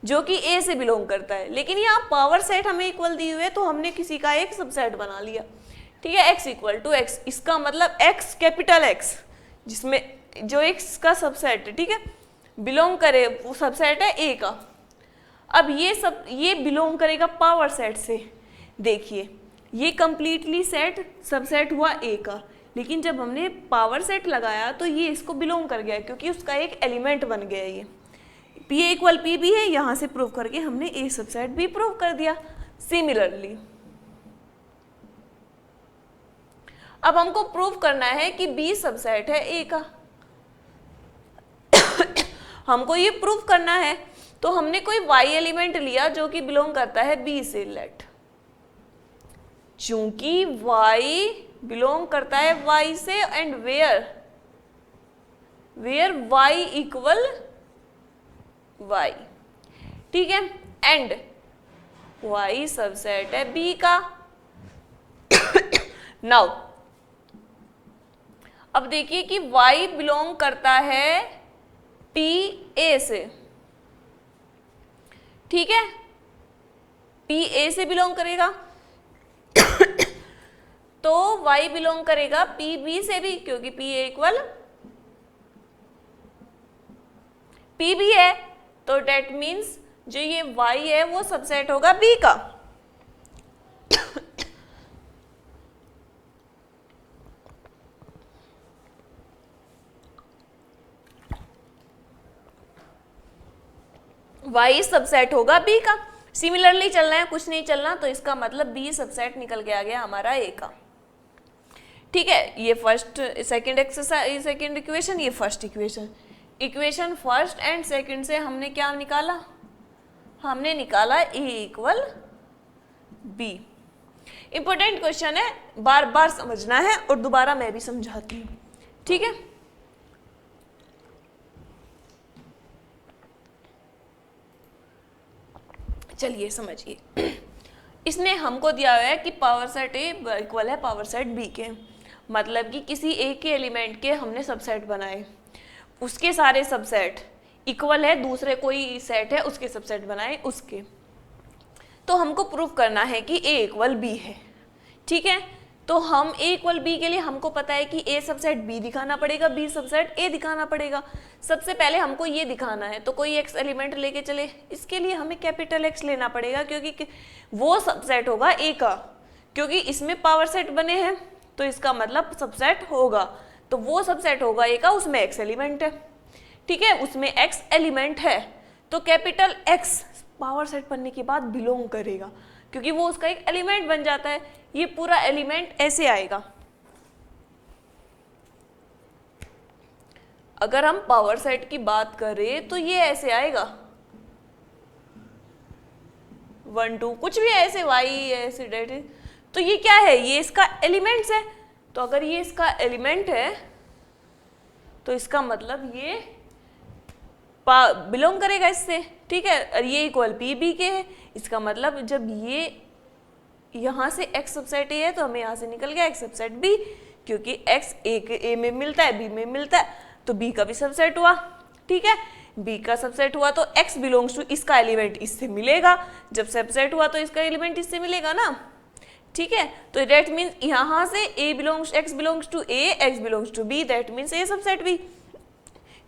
जो कि a से बिलोंग करता है, लेकिन यहाँ पावर सेट हमें इक्वल दी हुई है तो हमने किसी का एक सबसेट बना लिया, ठीक है, x इक्वल टू एक्स। इसका मतलब x कैपिटल x जिसमें जो x का सबसेट है, ठीक है, बिलोंग करे, वो सबसेट है a का। अब ये बिलोंग करेगा पावर सेट से। देखिए ये कंप्लीटली सेट सबसेट हुआ a का, लेकिन जब हमने पावर सेट लगाया तो ये इसको बिलोंग कर गया क्योंकि उसका एक एलिमेंट बन गया। ये pa इक्वल p भी है, यहाँ से प्रूव करके हमने a सबसेट भी प्रूव कर दिया। सिमिलरली अब हमको प्रूव करना है कि b सबसेट है a का। हमको ये प्रूव करना है तो हमने कोई y एलिमेंट लिया जो कि बिलोंग करता है b से। लेट, चूंकि y बिलोंग करता है y से and where y equal y, ठीक है, एंड y सबसेट है b का। नाउ अब देखिए कि y बिलोंग करता है pa से, ठीक है, pa से बिलोंग करेगा तो y बिलोंग करेगा pb से भी, क्योंकि pa इक्वल pb है, तो डेट मीन्स जो ये y है वो सबसेट होगा b का। y सबसेट होगा b का। सिमिलरली चलना है, कुछ नहीं चलना, तो इसका मतलब b सबसेट निकल के आ गया हमारा a का, ठीक है। ये first second exercise, second equation, ये first equation. Equation first and second से हमने क्या निकाला, हमने निकाला a equal b। Important question है, बार बार समझना है और दोबारा मैं भी समझाती हूँ, ठीक है। चलिए समझिए, इसने हमको दिया हुआ है कि पावर सेट a इक्वल है पावर सेट b के, मतलब कि किसी एक के एलिमेंट के हमने सबसेट बनाए, उसके सारे सबसेट इक्वल है दूसरे कोई सेट है उसके सबसेट बनाए उसके। तो हमको प्रूव करना है कि A इक्वल B है, ठीक है। तो हम A इक्वल B के लिए हमको पता है कि A सबसेट B दिखाना पड़ेगा, B सबसेट A दिखाना पड़ेगा। सबसे पहले हमको ये दिखाना है, तो कोई X एलिमेंट लेके चले, इसके लिए हमें कैपिटल X लेना पड़ेगा क्योंकि वो सबसेट होगा A का, क्योंकि इसमें पावर सेट बने हैं तो इसका मतलब सबसेट होगा, तो वो सबसेट होगा A का, उसमें X एलिमेंट है, ठीक है, उसमें X एलिमेंट है, तो कैपिटल X पावर सेट बनने के बाद बिलोंग करेगा क्योंकि वो उसका एक एलिमेंट बन जाता है। ये पूरा एलिमेंट ऐसे आएगा। अगर हम पावर सेट की बात करें तो ये ऐसे आएगा 1 2 कुछ भी ऐसे y ऐसे डेट, तो ये क्या है, ये इसका एलिमेंट्स है। तो अगर ये इसका एलिमेंट है तो इसका मतलब ये बिलोंग करेगा इससे, ठीक है। और ये इक्वल पी बी के है, इसका मतलब जब ये यहाँ से x सबसेट A है तो हमें यहाँ से निकल गया x सबसेट B, क्योंकि x A में मिलता है B में मिलता है, तो B का भी सबसेट हुआ, ठीक है। B का सबसेट हुआ तो x बिलोंग्स टू इसका एलिमेंट इससे मिलेगा, जब सबसेट हुआ तो इसका एलिमेंट इससे मिलेगा ना, ठीक है। तो दैट मीन्स यहाँ से x belongs to A, x belongs to B, that means A subset B।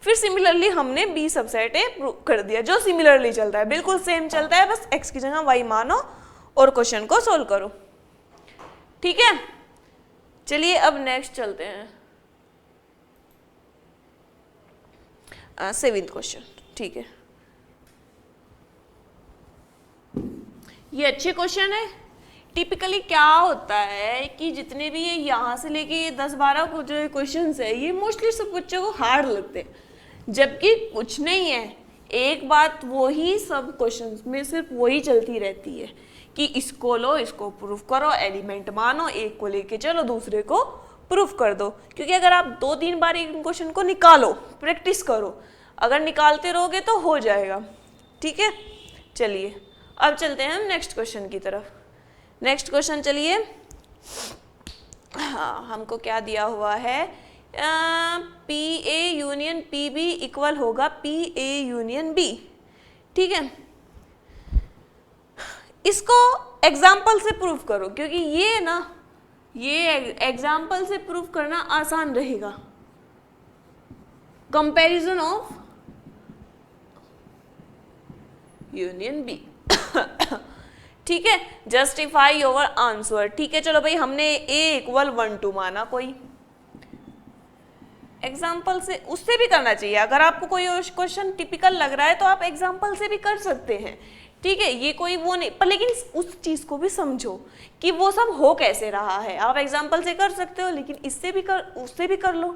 फिर सिमिलरली हमने B सबसेट A प्रूव कर दिया, जो सिमिलरली चलता है, बिल्कुल सेम चलता है, बस x की जगह y मानो और क्वेश्चन को सोल्व करो, ठीक है। चलिए अब नेक्स्ट चलते हैं, 7th क्वेश्चन, ठीक है। ये अच्छे क्वेश्चन है। टिपिकली क्या होता है कि जितने भी ये यहाँ से लेके ये 10-12 जो क्वेश्चन है ये मोस्टली सब बच्चों को हार्ड लगते हैं, जबकि कुछ नहीं है, एक बात वही सब क्वेश्चंस में सिर्फ वही चलती रहती है कि इसको लो, इसको प्रूफ करो, एलिमेंट मानो, एक को लेके चलो, दूसरे को प्रूफ कर दो। क्योंकि अगर आप 2-3 बार एक क्वेश्चन को निकालो, प्रैक्टिस करो, अगर निकालते रहोगे तो हो जाएगा, ठीक है। चलिए अब चलते हैं हम नेक्स्ट क्वेश्चन की तरफ। नेक्स्ट क्वेश्चन चलिए, हाँ हमको क्या दिया हुआ है, P A union P B equal होगा पी ए यूनियन बी, ठीक है। इसको एग्जाम्पल से प्रूफ करो, क्योंकि ये ना ये एग्जाम्पल से प्रूफ करना आसान रहेगा। कंपैरिजन ऑफ यूनियन बी, ठीक है। जस्टिफाई योर आंसर, ठीक है। चलो भाई हमने A इक्वल 1 2 माना, कोई एग्जाम्पल से उससे भी करना चाहिए। अगर आपको कोई क्वेश्चन टिपिकल लग रहा है तो आप एग्जाम्पल से भी कर सकते हैं, ठीक है। ये कोई वो नहीं, पर लेकिन उस चीज को भी समझो कि वो सब हो कैसे रहा है। आप एग्जाम्पल से कर सकते हो, लेकिन इससे भी कर, उससे भी कर लो,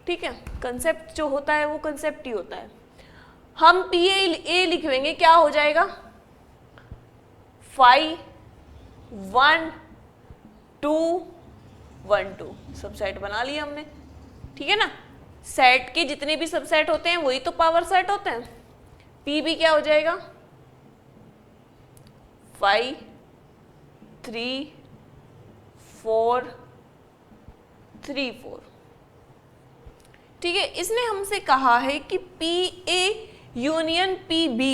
ठीक है। कंसेप्ट जो होता है वो कंसेप्ट ही होता है। हम पी ए लिखेंगे, क्या हो जाएगा 5 1 2 1 2 सबसेट बना लिया हमने, ठीक है ना। सेट के जितने भी सबसेट होते हैं वही तो पावर सेट होते हैं। पी भी क्या हो जाएगा 5 3 4 3 4, ठीक है। इसने हमसे कहा है कि P A union P B,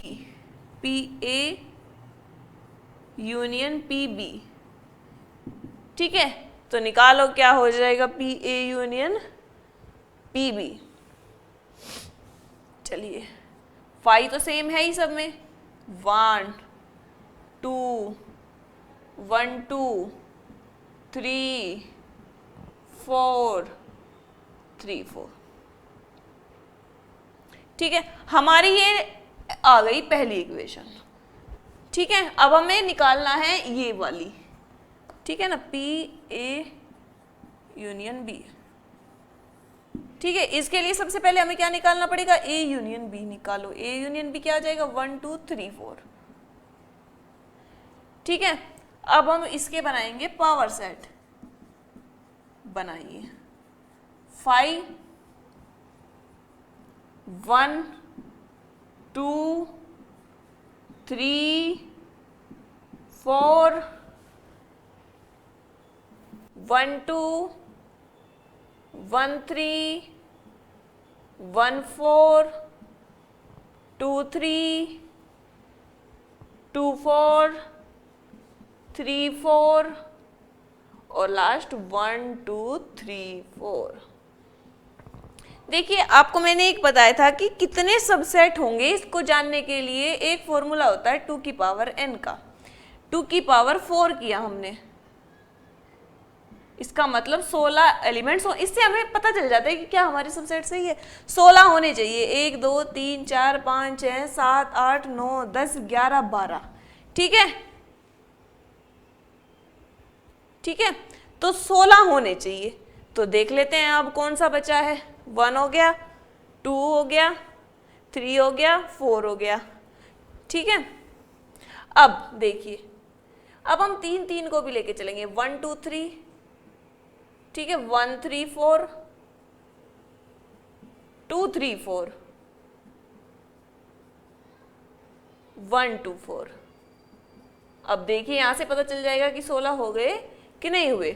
P A union P B, ठीक है। तो निकालो क्या हो जाएगा P A union P B. चलिए 5 तो सेम है ही सब में, 1 2 1 2 3 4 3 4, ठीक है। हमारी ये आ गई पहली इक्वेशन, ठीक है। अब हमें निकालना है ये वाली, ठीक है ना, पी ए यूनियन बी, ठीक है। इसके लिए सबसे पहले हमें क्या निकालना पड़ेगा, ए यूनियन बी निकालो। ए यूनियन बी क्या आ जाएगा 1 2 3 4, ठीक है। अब हम इसके बनाएंगे पावर सेट, बनाइए 5 1 2 3 4 1 2 1 3 1 4 2 3 2 4 3 4 और लास्ट 1 2 3 4। देखिए आपको मैंने एक बताया था कि कितने सबसेट होंगे, इसको जानने के लिए एक फॉर्मूला होता है 2 की पावर n का। 2 की पावर 4 किया हमने, इसका मतलब 16 एलिमेंट्स हो। इससे हमें पता चल जाता है कि क्या हमारे सबसेट सही है। 16 होने चाहिए, 1 2 3 4 5 6 7 8 9 10 11 12। ठीक है, ठीक है, तो 16 होने चाहिए। तो देख लेते हैं अब कौन सा बचा है। 1 हो गया, 2 हो गया, 3 हो गया, 4 हो गया। ठीक है, अब देखिए, अब हम 3 3 को भी लेके चलेंगे। 1 2 3, ठीक है, 1 3 4 2 3 4 1 2 4। अब देखिए यहां से पता चल जाएगा कि 16 हो गए कि नहीं हुए।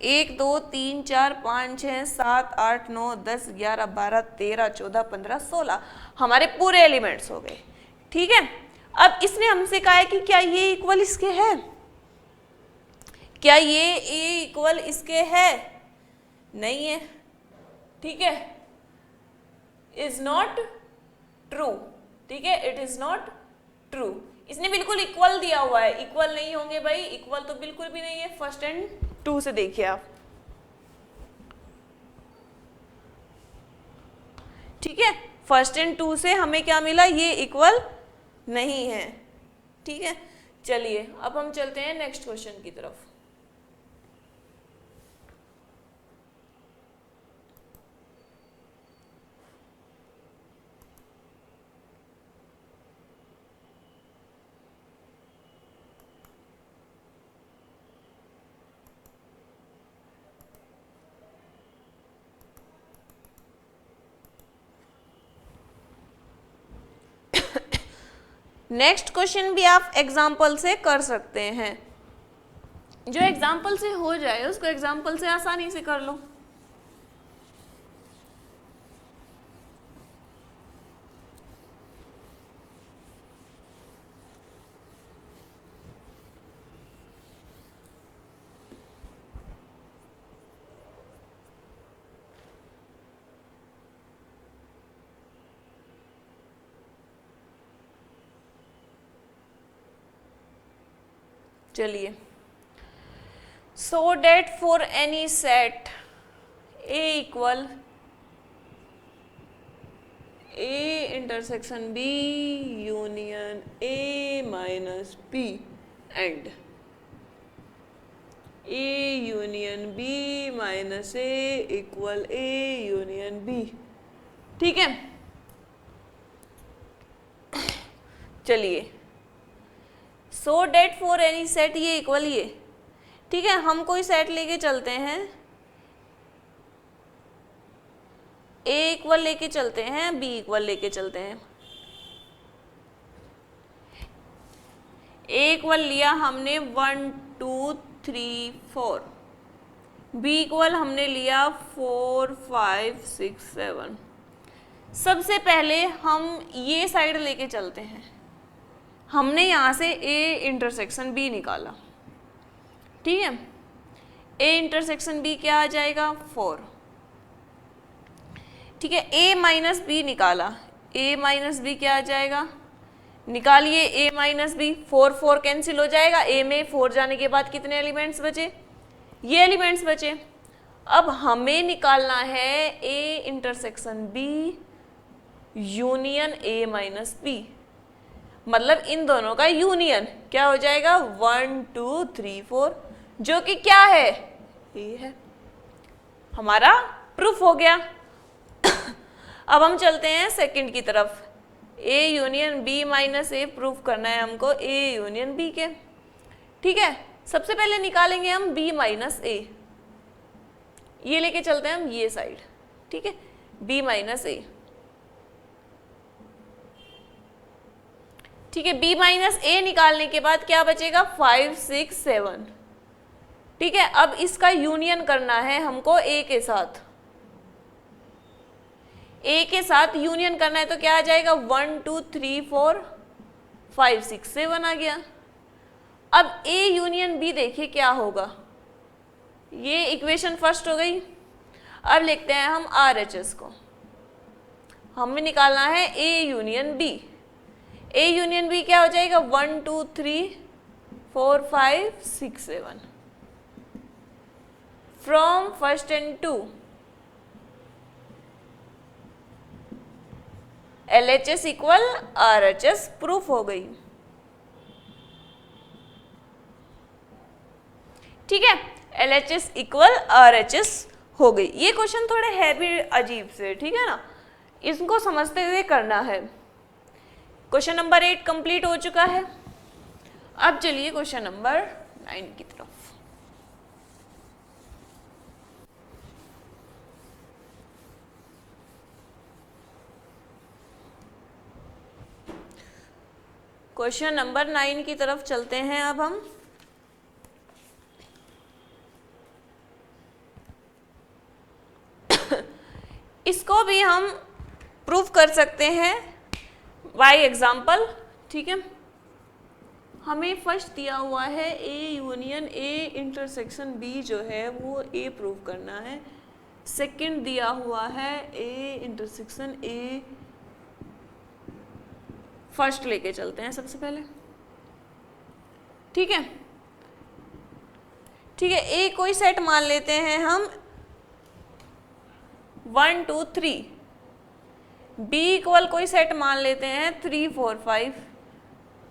1 2 3 4 5 6 7 8 9 10 11 12 13 14 15 16 हमारे पूरे एलिमेंट्स हो गए। ठीक है, अब इसने हमसे कहा है कि क्या ये इक्वल इसके है, क्या ये ए इक्वल इसके है, नहीं है। ठीक है, इज नॉट ट्रू। ठीक है, इट इज नॉट ट्रू। इसने बिल्कुल इक्वल दिया हुआ है, इक्वल नहीं होंगे भाई, इक्वल तो बिल्कुल भी नहीं है। फर्स्ट एंड 2 से देखिए आप। ठीक है, फर्स्ट एंड 2 से हमें क्या मिला, ये इक्वल नहीं है। ठीक है, चलिए अब हम चलते हैं नेक्स्ट क्वेश्चन की तरफ। नेक्स्ट क्वेश्चन भी आप एग्जाम्पल से कर सकते हैं। जो एग्जाम्पल से हो जाए उसको एग्जाम्पल से आसानी से कर लो। चलिए, so that for any set A equal A intersection B union A minus B and A union B minus A equal A union B। ठीक है, चलिए, सो डेट फॉर एनी सेट ये इक्वल ये। ठीक है, हम कोई सेट लेके चलते हैं, ए इक्वल लेके चलते हैं, बी इक्वल लेके चलते हैं। ए इक्वल लिया हमने 1 2 3 4, बी इक्वल हमने लिया 4 5 6 7। सबसे पहले हम ये साइड लेके चलते हैं। हमने यहाँ से ए इंटरसेक्शन बी निकाला। ठीक है, ए इंटरसेक्शन बी क्या आ जाएगा 4। ठीक है, ए माइनस बी निकाला, ए माइनस बी क्या आ जाएगा, निकालिए ए माइनस बी। 4 4 कैंसिल हो जाएगा, ए में 4 जाने के बाद कितने एलिमेंट्स बचे, ये एलिमेंट्स बचे। अब हमें निकालना है A intersection B union A minus B, मतलब इन दोनों का यूनियन क्या हो जाएगा 1 2 3 4, जो कि क्या है, ये है। हमारा प्रूफ हो गया। अब हम चलते हैं सेकंड की तरफ। A union B minus A proof करना है हमको ए यूनियन बी के। ठीक है, सबसे पहले निकालेंगे हम बी माइनस ए, ये लेके चलते हैं हम ये साइड। ठीक है, बी माइनस ए। ठीक है, b माइनस ए निकालने के बाद क्या बचेगा 5 6 7। ठीक है, अब इसका यूनियन करना है हमको a के साथ। a के साथ यूनियन करना है तो क्या आ जाएगा 1 2 3 4 5 6 7 आ गया। अब ए यूनियन बी देखिए क्या होगा, ये इक्वेशन फर्स्ट हो गई। अब लिखते हैं हम RHS को, हमें निकालना है A union B. A union B क्या हो जाएगा, 1 2 3 4 5 6 7 from first and two LHS equal RHS proof हो गई। ठीक है, LHS इक्वल RHS हो गई। ये क्वेश्चन थोड़े है भी अजीब से, ठीक है ना, इसको समझते हुए करना है। क्वेश्चन नंबर 8 कंप्लीट हो चुका है। अब चलिए क्वेश्चन नंबर 9 की तरफ। क्वेश्चन नंबर 9 की तरफ चलते हैं अब हम। इसको भी हम प्रूफ कर सकते हैं बाय एग्जाम्पल। ठीक है, हमें फर्स्ट दिया हुआ है A union A intersection B जो है वो ए प्रूफ करना है। सेकंड दिया हुआ है ए इंटरसेक्शन ए, फर्स्ट लेके चलते हैं सबसे पहले। ठीक है, ठीक है, ए कोई सेट मान लेते हैं हम 1 2 3, बी इक्वल कोई सेट मान लेते हैं 3 4 5।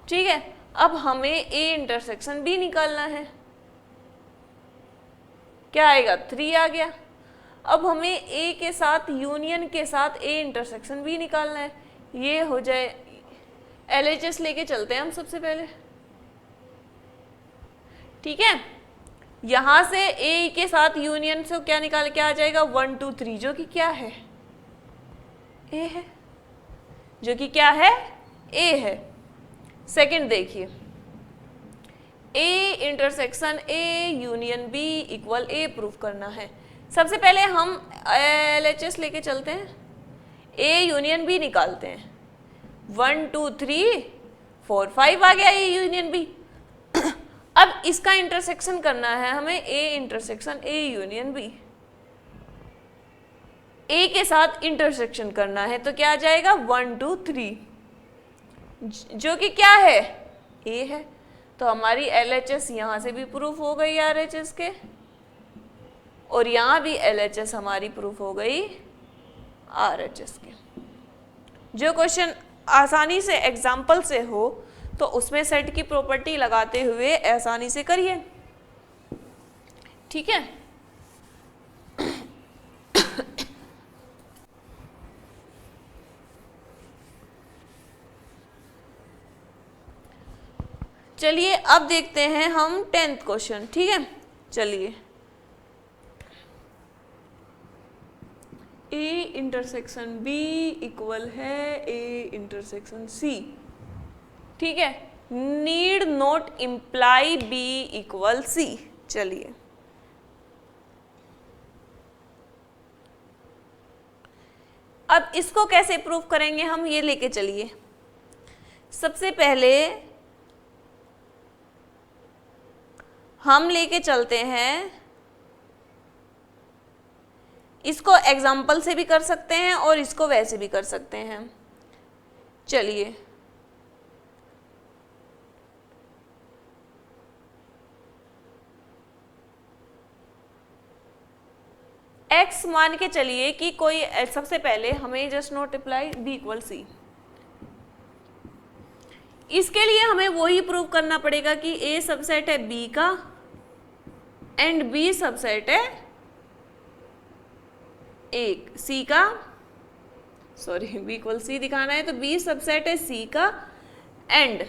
ठीक है, अब हमें ए इंटरसेक्शन बी निकालना है। क्या आएगा, 3 आ गया। अब हमें ए के साथ यूनियन के साथ ए इंटरसेक्शन बी निकालना है। ये हो जाए, LHS लेके चलते हैं हम सबसे पहले। ठीक है, यहां से ए के साथ यूनियन से क्या निकाल के आ जाएगा 1 2 3, जो कि क्या है, ए है, जो कि क्या है, ए है। सेकंड देखिए, A intersection A union B equal A proof करना है। सबसे पहले हम LHS लेके चलते हैं, ए यूनियन बी निकालते हैं। 1 2 3 4 5 आ गया ए यूनियन बी। अब इसका इंटरसेक्शन करना है हमें, A intersection A union B, A के साथ इंटरसेक्शन करना है तो क्या आ जाएगा 1 2 3, जो कि क्या है, ए है। तो हमारी LHS यहां से भी प्रूफ हो गई RHS के, और यहां भी LHS हमारी प्रूफ हो गई RHS के। जो क्वेश्चन आसानी से एग्जाम्पल से हो तो उसमें सेट की प्रॉपर्टी लगाते हुए आसानी से करिए। ठीक है, चलिए अब देखते हैं हम 10th क्वेश्चन। ठीक है, चलिए, ए इंटरसेक्शन बी इक्वल है ए इंटरसेक्शन सी। ठीक है, need not imply B equal C. चलिए, अब इसको कैसे प्रूफ करेंगे हम, ये लेके चलिए। सबसे पहले हम लेके चलते हैं, इसको एग्जाम्पल से भी कर सकते हैं और इसको वैसे भी कर सकते हैं। चलिए, x मान के चलिए कि कोई, सबसे पहले हमें just not apply b equal C. इसके लिए हमें वही प्रूव करना पड़ेगा कि a सबसेट है b का एंड b सबसेट है c का, सॉरी b इक्वल c दिखाना है तो b सबसेट है c का एंड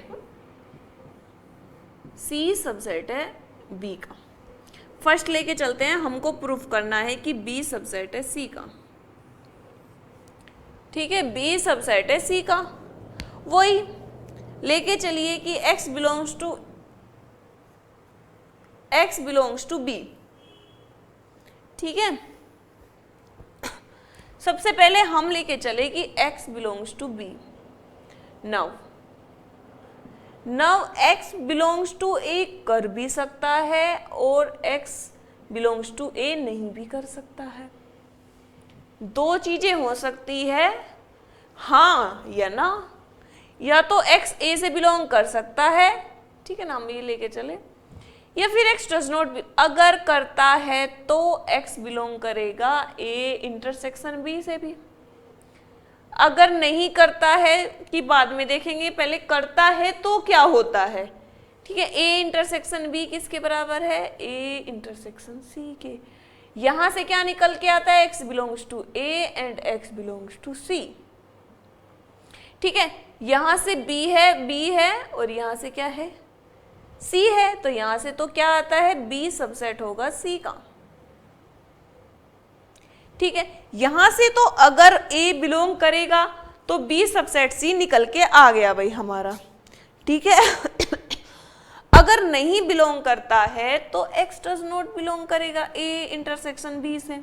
c सबसेट है b का। फर्स्ट लेके चलते हैं, हमको प्रूफ करना है कि b सबसेट है c का। ठीक है, b सबसेट है c का, वही लेके चलिए कि x बिलोंग्स टू b। ठीक है, सबसे पहले हम लेके चले कि x belongs to b। Now now x belongs to A कर भी सकता है और x बिलोंग्स टू ए नहीं भी कर सकता है। दो चीजें हो सकती है, हाँ या ना। या तो x a से बिलोंग कर सकता है, ठीक है ना, हम ये लेके चले, या फिर x डज नॉट, अगर करता है तो x बिलोंग करेगा a इंटरसेक्शन b से भी। अगर नहीं करता है कि बाद में देखेंगे, पहले करता है तो क्या होता है, ठीक है। a इंटरसेक्शन b किसके बराबर है, a इंटरसेक्शन c के। यहां से क्या निकल के आता है, x belongs to a and x belongs to c, ठीक है। यहां से b है और यहां से क्या है, c है, तो यहां से तो क्या आता है, b सबसेट होगा c का, ठीक है। यहां से तो अगर a बिलोंग करेगा तो b सबसेट c निकल के आ गया भाई हमारा, ठीक है। अगर नहीं बिलोंग करता है तो x डज नॉट बिलोंग करेगा a इंटरसेक्शन b से,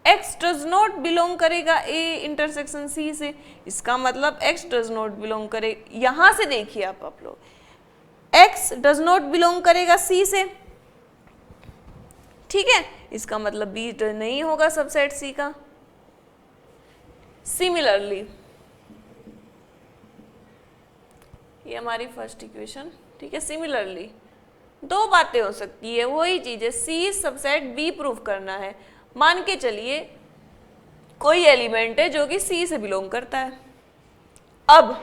x डज नॉट बिलोंग करेगा a इंटरसेक्शन c से। इसका मतलब x डज नॉट बिलोंग करे, यहां से देखिए आप लोग, x डज नॉट बिलोंग करेगा c से, ठीक है। इसका मतलब b नहीं होगा सबसेट c का। सिमिलरली ये हमारी फर्स्ट इक्वेशन, ठीक है। सिमिलरली दो बातें हो सकती है, वही चीज है, c सबसेट b प्रूव करना है। मान के चलिए कोई एलिमेंट है जो कि c से बिलोंग करता है, अब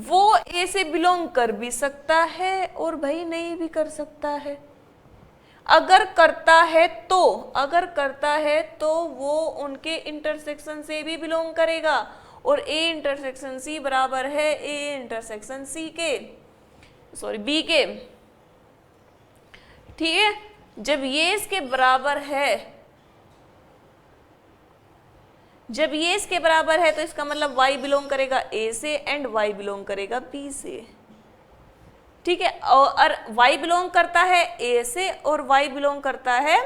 वो a से बिलोंग कर भी सकता है और भाई नहीं भी कर सकता है। अगर करता है तो वो उनके इंटरसेक्शन से भी बिलोंग करेगा, और a इंटरसेक्शन c बराबर है a इंटरसेक्शन c के, सॉरी b के, ठीक है। जब ये इसके बराबर है, तो इसका मतलब y बिलोंग करेगा a से एंड y बिलोंग करेगा b से, ठीक है। और y बिलोंग करता है a से और y बिलोंग करता है,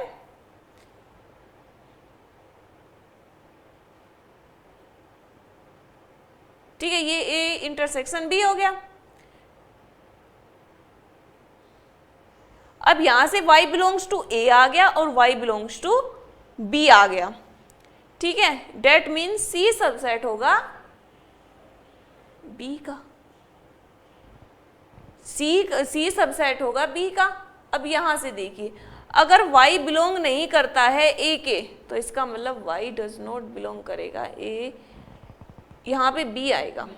ठीक है, ये a इंटरसेक्शन b हो गया। अब यहां से y बिलोंग्स टू a आ गया और y बिलोंग्स टू b आ गया, ठीक है। डेट मीन्स c सबसेट होगा b का, C सबसेट होगा b का। अब यहां से देखिए, अगर y बिलोंग नहीं करता है a के, तो इसका मतलब y डज नॉट बिलोंग करेगा a, यहां पे b आएगा,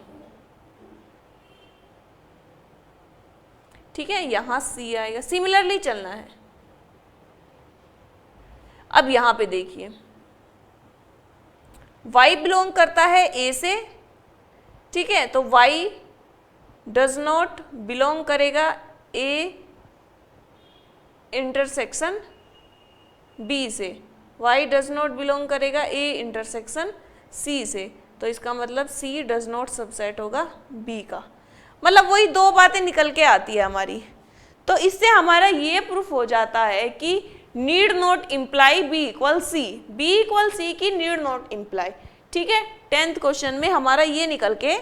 ठीक है, यहां c आएगा। सिमिलरली चलना है। अब यहां पे देखिए y बिलोंग करता है a से, ठीक है, तो y डज नॉट बिलोंग करेगा a इंटरसेक्शन b से, y डज नॉट बिलोंग करेगा a इंटरसेक्शन c से, तो इसका मतलब c डज नॉट सबसेट होगा b का। मतलब वही दो बातें निकल के आती है हमारी। तो इससे हमारा ये प्रूफ हो जाता है कि need not imply b equal c की नीड नॉट इम्प्लाई, ठीक है। 10th क्वेश्चन में हमारा ये निकल के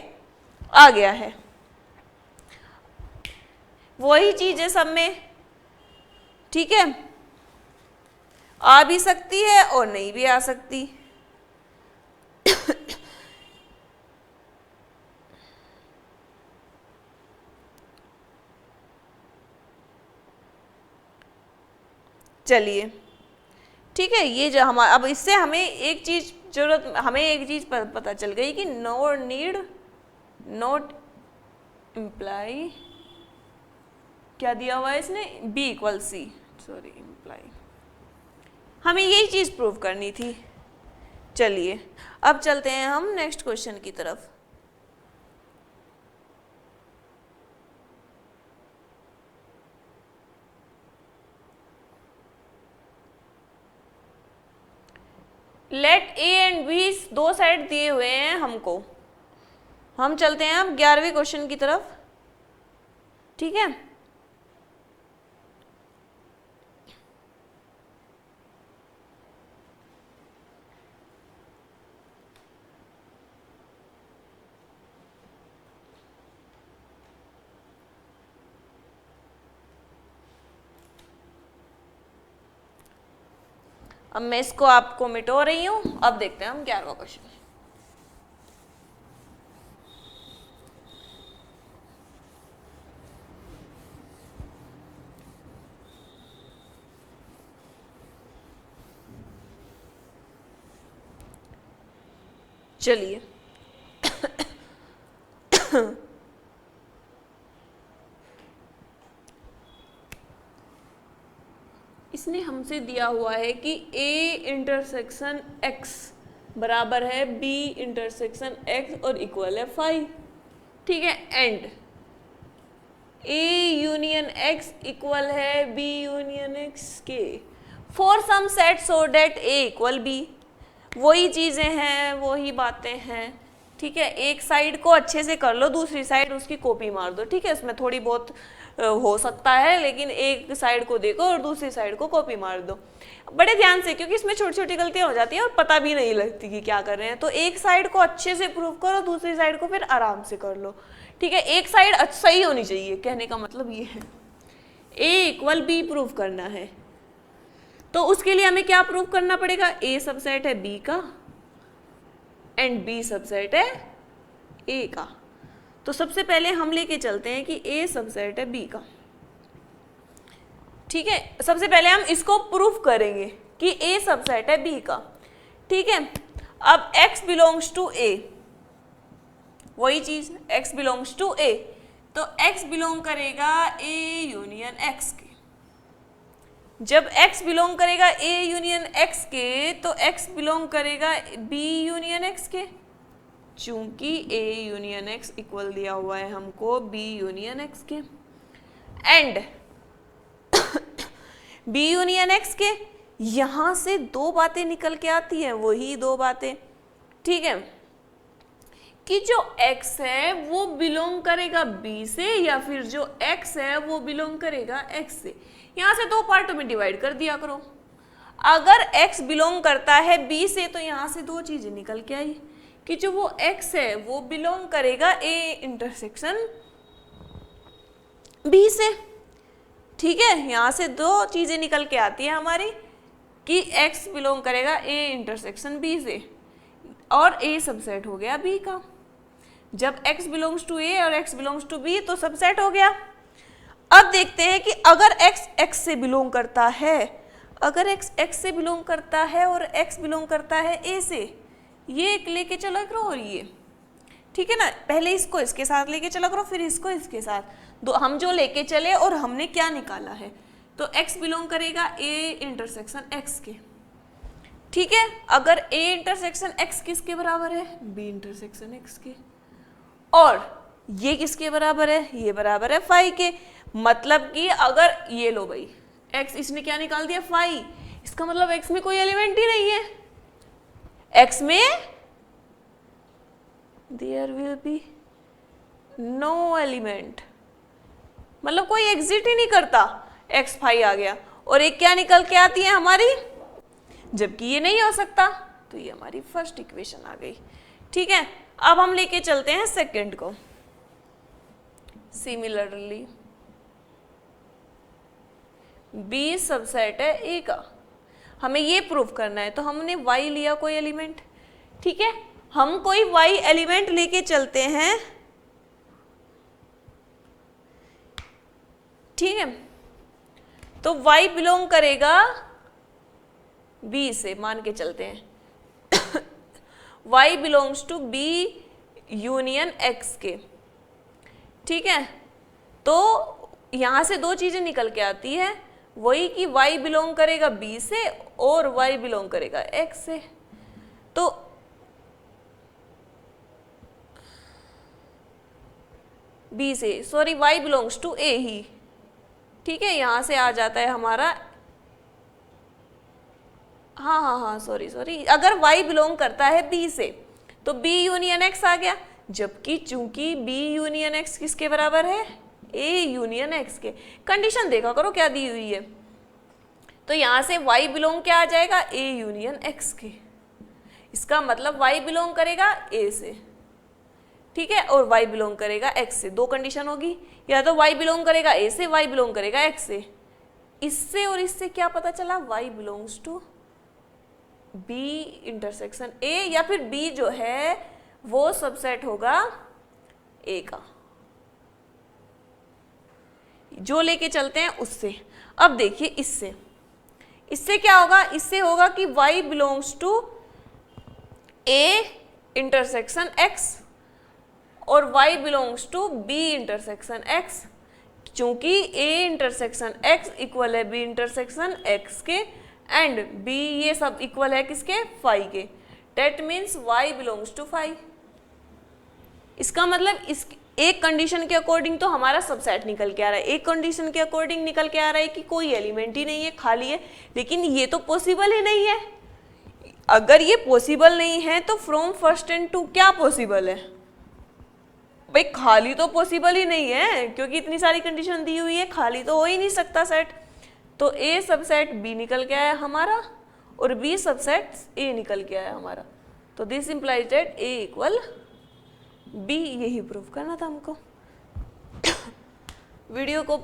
आ गया है। वही चीज है सब में, ठीक है, आ भी सकती है और नहीं भी आ सकती। चलिए, ठीक है, ये जो हमारा, अब इससे हमें एक चीज पता चल गई कि नीड नॉट इम्प्लाई, क्या दिया हुआ है इसने, b equal c, sorry imply, हमें यही चीज प्रूव करनी थी। चलिए अब चलते हैं हम नेक्स्ट क्वेश्चन की तरफ। लेट a एंड b दो साइड दिए हुए हैं हमको, हम चलते हैं अब 11वें क्वेश्चन की तरफ, ठीक है। अब मैं इसको आपको मिटो रही हूं। अब देखते हैं हम 11वां क्वेश्चन। चलिए इसने हमसे दिया हुआ है कि A इंटरसेक्शन X बराबर है B इंटरसेक्शन X और इक्वल है फाई। ठीक है, and A union X equal है B यूनियन X के for some set so that A equal B। वही चीजें हैं, वही बातें हैं। ठीक है, एक साइड को अच्छे से कर लो, दूसरी साइड उसकी कॉपी मार दो। ठीक है, इसमें थोड़ी बहुत हो सकता है, लेकिन एक साइड को देखो और दूसरी साइड को कॉपी मार दो बड़े ध्यान से, क्योंकि इसमें छोटी छोटी गलतियां हो जाती हैं और पता भी नहीं लगती कि क्या कर रहे हैं। तो एक साइड को अच्छे से प्रूव करो, दूसरी साइड को फिर आराम से कर लो। ठीक है, एक साइड सही होनी चाहिए, कहने का मतलब ये है। A इक्वल B प्रूव करना है, तो उसके लिए हमें क्या प्रूव करना पड़ेगा? A सबसेट है B का एंड B सबसेट है A का। तो सबसे पहले हम लेके चलते हैं कि A सबसेट है B का। ठीक है, सबसे पहले हम इसको प्रूफ करेंगे कि A सबसेट है B का। ठीक है, अब X बिलोंग्स टू A, वही चीज X बिलोंग्स टू A, तो X बिलोंग करेगा A यूनियन X के। जब X बिलोंग करेगा A यूनियन X के, तो X बिलोंग करेगा B यूनियन X के। चूंकि A यूनियन X इक्वल दिया हुआ है हमको B यूनियन X के, एंड B यूनियन X के, यहां से दो बातें निकल के आती हैं, वही दो बातें। ठीक है, कि जो X है वो बिलोंग करेगा B से, या फिर जो X है वो बिलोंग करेगा X से। यहां से दो पार्टों में डिवाइड कर दिया करो। अगर X बिलोंग करता है B से, तो यहां से दो चीजें निकल के आई कि जो वो X है वो बिलोंग करेगा A इंटरसेक्शन B से। ठीक है, यहां से दो चीजें निकल के आती है हमारी कि X बिलोंग करेगा A इंटरसेक्शन B से, और A सबसेट हो गया B का। जब X बिलोंग्स टू A और X बिलोंग्स टू B, तो सबसेट हो गया। अब देखते हैं कि अगर X X से बिलोंग करता है, अगर X X से बिलोंग करता है और X बिलोंग करता है A से, ये एक लेके चला करो और ये, ठीक है ना, पहले इसको इसके साथ लेके चला करो, फिर इसको इसके साथ। दो हम जो लेके चले और हमने क्या निकाला है, तो X बिलोंग करेगा A इंटरसेक्शन X के। ठीक है, अगर A इंटरसेक्शन X किसके बराबर है? B इंटरसेक्शन X के। और ये किसके बराबर है? ये बराबर है फाई के। मतलब कि अगर ये लो भाई X, इसने क्या निकाल दिया? फाई। इसका मतलब X में कोई एलिमेंट ही नहीं है। X में there will be no element, मतलब कोई एग्जिट ही नहीं करता। X फाई आ गया, और एक क्या निकल के आती है हमारी, जबकि ये नहीं हो सकता, तो ये हमारी फर्स्ट इक्वेशन आ गई। ठीक है, अब हम लेके चलते हैं सेकंड को। सिमिलरली B सबसेट है A का, हमें ये प्रूफ करना है, तो हमने Y लिया कोई एलिमेंट। ठीक है, हम कोई Y एलिमेंट लेके चलते हैं। ठीक है, तो Y बिलोंग करेगा B से, मान के चलते हैं Y belongs to B union X के। ठीक है, तो यहां से दो चीजें निकल के आती है, वही कि Y बिलोंग करेगा B से और Y बिलोंग करेगा X से। तो B से, सॉरी, Y बिलोंग्स टू A ही। ठीक है, यहां से आ जाता है हमारा, हाँ, सॉरी, अगर Y बिलोंग करता है B से, तो B यूनियन X आ गया, जबकि चूंकि B यूनियन X किसके बराबर है? A यूनियन X के। कंडीशन देखा करो क्या दी हुई है, तो यहां से Y बिलोंग क्या आ जाएगा? A यूनियन X के। इसका मतलब Y बिलोंग करेगा A से, ठीक है, और Y बिलोंग करेगा X से। दो कंडीशन होगी, या तो Y बिलोंग करेगा A से, Y बिलोंग करेगा X से। इससे और इससे क्या पता चला? Y belongs to B intersection A, या फिर बी जो है वो सबसेट होगा ए का, जो लेके चलते हैं उससे। अब देखिए इससे क्या होगा, इससे होगा कि y belongs to a intersection x और y belongs to b intersection x, चूंकि a इंटरसेक्शन x इक्वल है b इंटरसेक्शन x के एंड b ये सब इक्वल है किसके, फाई के। That means y belongs to phi. इसका मतलब इस एक कंडीशन के अकॉर्डिंग तो हमारा सबसेट निकल के आ रहा है, एक कंडीशन के अकॉर्डिंग निकल के आ रहा है कि कोई एलिमेंट ही नहीं है, खाली है, लेकिन ये तो पॉसिबल ही नहीं है। अगर ये पॉसिबल नहीं है तो फ्रॉम फर्स्ट एंड टू क्या पॉसिबल है भाई, खाली तो पॉसिबल ही नहीं है, क्योंकि इतनी सारी कंडीशन दी हुई है, खाली तो हो ही नहीं सकता सेट। तो ए सबसेट बी निकल के आया हमारा और बी सबसेट ए निकल के आया हमारा। तो this implies that A equal B, यही प्रूव करना था हमको। वीडियो को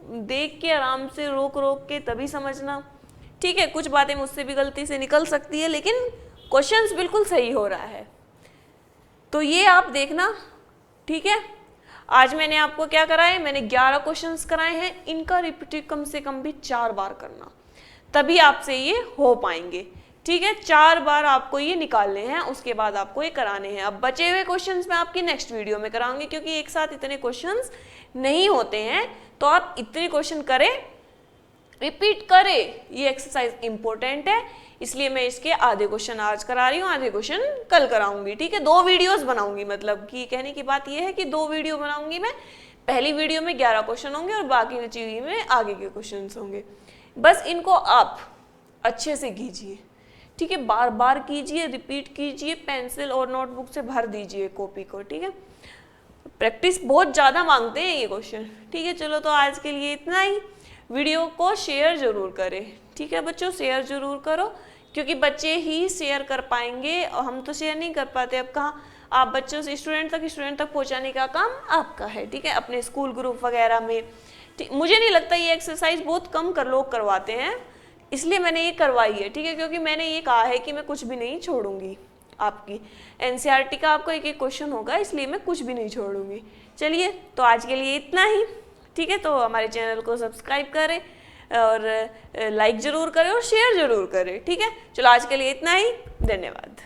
देख के आराम से रोक के तभी समझना, ठीक है। कुछ बातें मुझसे भी गलती से निकल सकती है, लेकिन क्वेश्चंस बिल्कुल सही हो रहा है, तो ये आप देखना, ठीक है। आज मैंने आपको क्या कराया, मैंने 11 क्वेश्चंस कराए हैं, इनका रिपीट कम से कम भी 4 बार करना, तभी आपसे ये हो पाएंगे, ठीक है। 4 बार आपको ये निकालने हैं, उसके बाद आपको ये कराने हैं। अब बचे हुए क्वेश्चंस मैं आपकी नेक्स्ट वीडियो में कराऊंगी, क्योंकि एक साथ इतने क्वेश्चंस नहीं होते हैं, तो आप इतने क्वेश्चन करें, रिपीट करें, ये एक्सरसाइज इंपॉर्टेंट है, इसलिए मैं इसके आधे क्वेश्चन आज करा रही हूँ, आधे क्वेश्चन कल कराऊंगी, ठीक है। 2 वीडियोस बनाऊंगी, मतलब कि कहने की बात ये है कि 2 वीडियो बनाऊंगी मैं। पहली वीडियो में 11 क्वेश्चन होंगे और बाकी बची हुई में आगे के क्वेश्चन होंगे। बस इनको आप अच्छे से कीजिए, ठीक है, बार बार कीजिए, रिपीट कीजिए, पेंसिल और नोटबुक से भर दीजिए कॉपी को, ठीक है। प्रैक्टिस बहुत ज़्यादा मांगते हैं ये क्वेश्चन, ठीक है। चलो तो आज के लिए इतना ही। वीडियो को शेयर जरूर करें, ठीक है बच्चों, शेयर जरूर करो, क्योंकि बच्चे ही शेयर कर पाएंगे और हम तो शेयर नहीं कर पाते। अब कहाँ आप बच्चों से स्टूडेंट तक पहुँचाने का काम आपका है, ठीक है, अपने स्कूल ग्रुप वगैरह में। मुझे नहीं लगता ये एक्सरसाइज बहुत कम लोग करवाते हैं, इसलिए मैंने ये करवाई है, ठीक है, क्योंकि मैंने ये कहा है कि मैं कुछ भी नहीं छोड़ूंगी। आपकी एनसीईआरटी का आपको एक क्वेश्चन होगा, इसलिए मैं कुछ भी नहीं छोड़ूंगी। चलिए तो आज के लिए इतना ही, ठीक है। तो हमारे चैनल को सब्सक्राइब करें और लाइक ज़रूर करें और शेयर ज़रूर करें, ठीक है। चलो आज के लिए इतना ही, धन्यवाद।